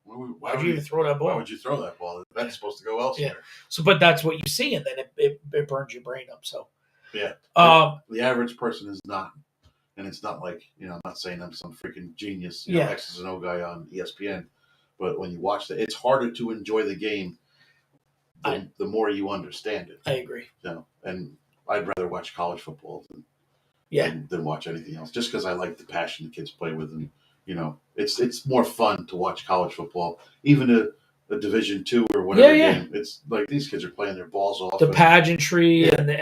why would you even throw that ball? Why would you throw that ball? That's supposed to go elsewhere. Yeah. So, but that's what you see, and then it burns your brain up. So, yeah. The average person is not, and it's not like, I'm not saying I'm some freaking genius, X's and O guy on ESPN, but when you watch that, it's harder to enjoy the game the more you understand it. I agree. And I'd rather watch college football than watch anything else, just because I like the passion the kids play with, and it's more fun to watch college football, even a Division II or whatever game. It's like these kids are playing their balls off. The pageantry and the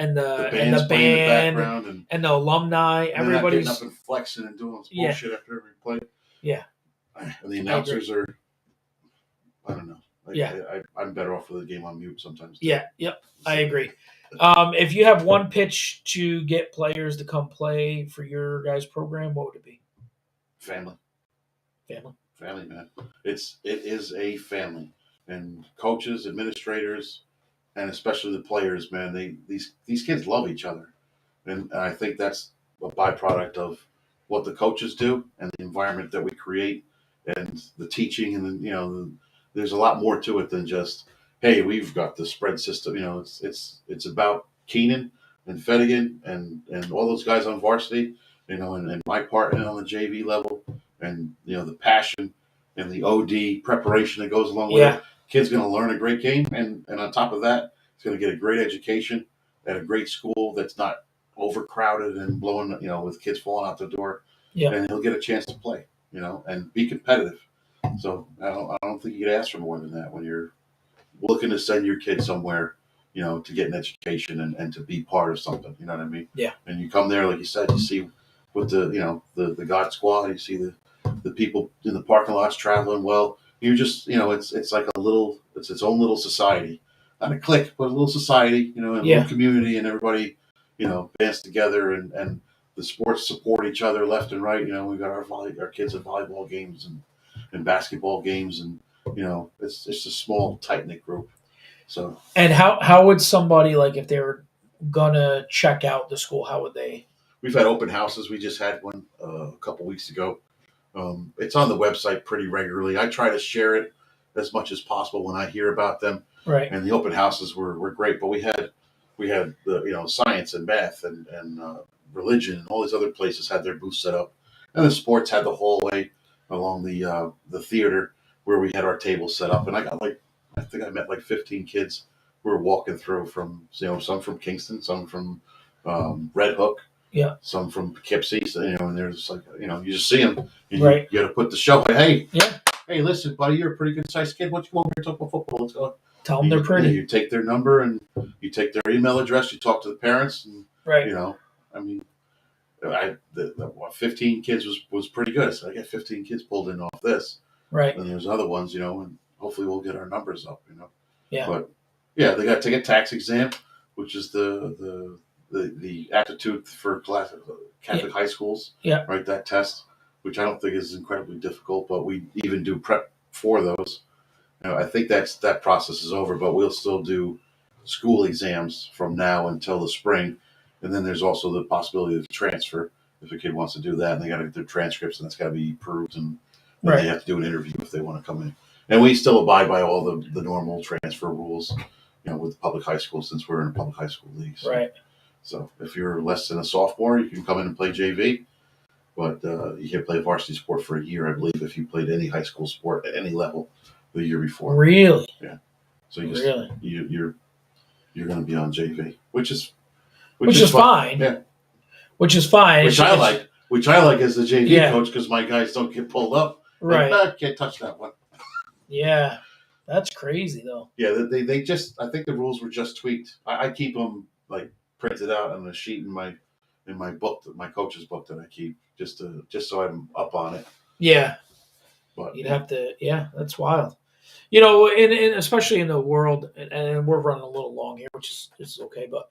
band playing in the background and the alumni. Everybody's getting up and flexing and doing bullshit after every play. Yeah, and the announcers are, I don't know. I'm better off with the game on mute sometimes. Yeah, yep, I agree. If you have one pitch to get players to come play for your guys' program, what would it be? Family, man. It is a family, and coaches, administrators, and especially the players, man. These kids love each other, and I think that's a byproduct of what the coaches do and the environment that we create, and the teaching, and there's a lot more to it than just, hey, we've got the spread system. It's about Keenan and Fedigan and all those guys on varsity, and my part on the JV level, and the passion and the OD preparation that goes along with it. Kid's going to learn a great game, and on top of that, he's going to get a great education at a great school that's not overcrowded and blowing, with kids falling out the door. Yeah. And he'll get a chance to play, and be competitive. So I don't think you could ask for more than that when you're looking to send your kid somewhere, to get an education and to be part of something. You know what I mean? Yeah. And you come there, like you said, you see with the God Squad, you see the people in the parking lots traveling well. You just, it's like it's its own little society, not a clique, but a little society, a little community, and everybody, bands together, and the sports support each other left and right. We've got our kids at volleyball games and basketball games, and it's a small, tight knit group. So, and how would somebody, like, if they were gonna check out the school, how would they? We've had open houses. We just had one a couple weeks ago. It's on the website pretty regularly. I try to share it as much as possible when I hear about them. Right. And the open houses were great, but we had the science and math and religion and all these other places had their booths set up, and the sports had the hallway along the theater where we had our tables set up, and I think I met like 15 kids who were walking through from some from Kingston, some from Red Hook, some from Poughkeepsie, and they're just like you just see them, and you got to put the show. Hey, listen, buddy, you're a pretty good sized kid. What you want here to talk about football? Let's go. Tell them they're pretty. You take their number and you take their email address. You talk to the parents, and I mean. 15 kids was pretty good. So I got 15 kids pulled in off this. Right. And there's other ones, and hopefully we'll get our numbers up, Yeah. But they got to take a tax exam, which is the aptitude for Catholic high schools. Yeah. Right. That test, which I don't think is incredibly difficult, but we even do prep for those. I think that process is over, but we'll still do school exams from now until the spring. And then there's also the possibility of transfer if a kid wants to do that, and they got to get their transcripts, and that's got to be approved, and then they have to do an interview if they want to come in. And we still abide by all the normal transfer rules, with public high school, since we're in a public high school league. So, right. So if you're less than a sophomore, you can come in and play JV, but you can't play varsity sport for a year, I believe, if you played any high school sport at any level the year before. Really? Yeah. So you're going to be on JV, which is fine. Yeah. Which is fine. Which I like as the JV coach, because my guys don't get pulled up. Right. Like, can't touch that one. Yeah. That's crazy, though. Yeah, they just, I think the rules were just tweaked. I keep them like printed out on a sheet in my book, my coach's book that I keep, just so I'm up on it. Yeah. But you'd have to, that's wild. In especially in the world, and we're running a little long here, which is okay, but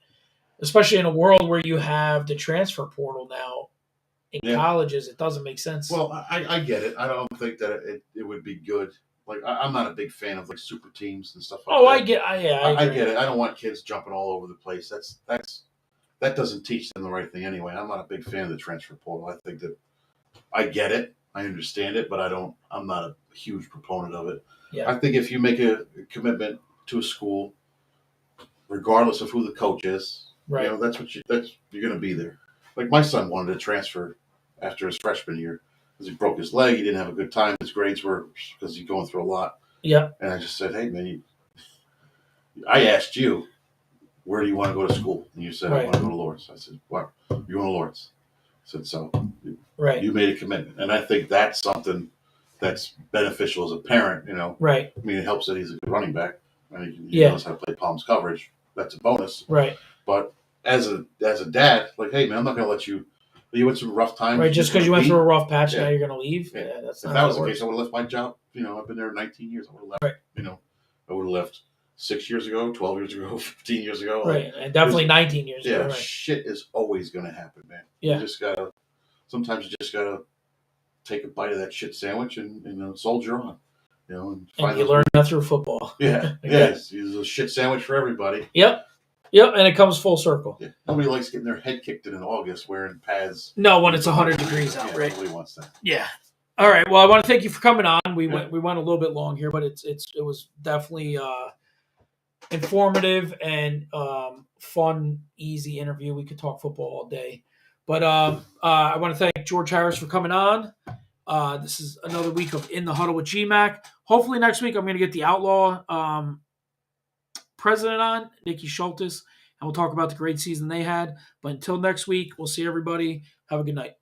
especially in a world where you have the transfer portal now in Yeah. colleges. It doesn't make sense. Well, I get it. I don't think that it would be good. Like I'm not a big fan of like super teams and stuff like that. I get it. I don't want kids jumping all over the place. That doesn't teach them the right thing anyway. I'm not a big fan of the transfer portal. I think that I get it, I understand it, but I'm not a huge proponent of it. Yeah. I think if you make a commitment to a school, regardless of who the coach is, Right. you're going to be there. Like my son wanted to transfer after his freshman year because he broke his leg. He didn't have a good time. His grades were because he's going through a lot. Yeah. And I just said, hey man, I asked you, where do you want to go to school? And you said, I want to go to Lourdes. I said, what? You're going to Lourdes. I said, so you made a commitment. And I think that's something that's beneficial as a parent, Right. I mean, it helps that he's a good running back. He knows how to play palms coverage. That's a bonus. Right. But as a dad, like, hey man, I'm not going to let you went through rough times. Right, just because you went through a rough patch, now you're going to leave. Yeah, that's if not that how was it the works. case, I would have left my job. I've been there 19 years. I would have left. Right. I would have left 6 years ago, 12 years ago, 15 years ago. Right, and definitely 19 years ago. Yeah, Right. shit is always going to happen, man. Yeah. Sometimes you just gotta take a bite of that shit sandwich and soldier on. And you learn that through football. Yeah, yes, it's a shit sandwich for everybody. Yep, and it comes full circle. Yeah. Nobody likes getting their head kicked in August wearing pads. No, when it's 100 degrees out, right? Nobody wants that. Yeah. All right. Well, I want to thank you for coming on. We went a little bit long here, but it was definitely informative and fun, easy interview. We could talk football all day, but I want to thank George Harris for coming on. This is another week of In the Huddle with GMAC. Hopefully next week I'm going to get the Outlaw president on, Nikki Schultes, and we'll talk about the great season they had. But until next week, we'll see everybody. Have a good night.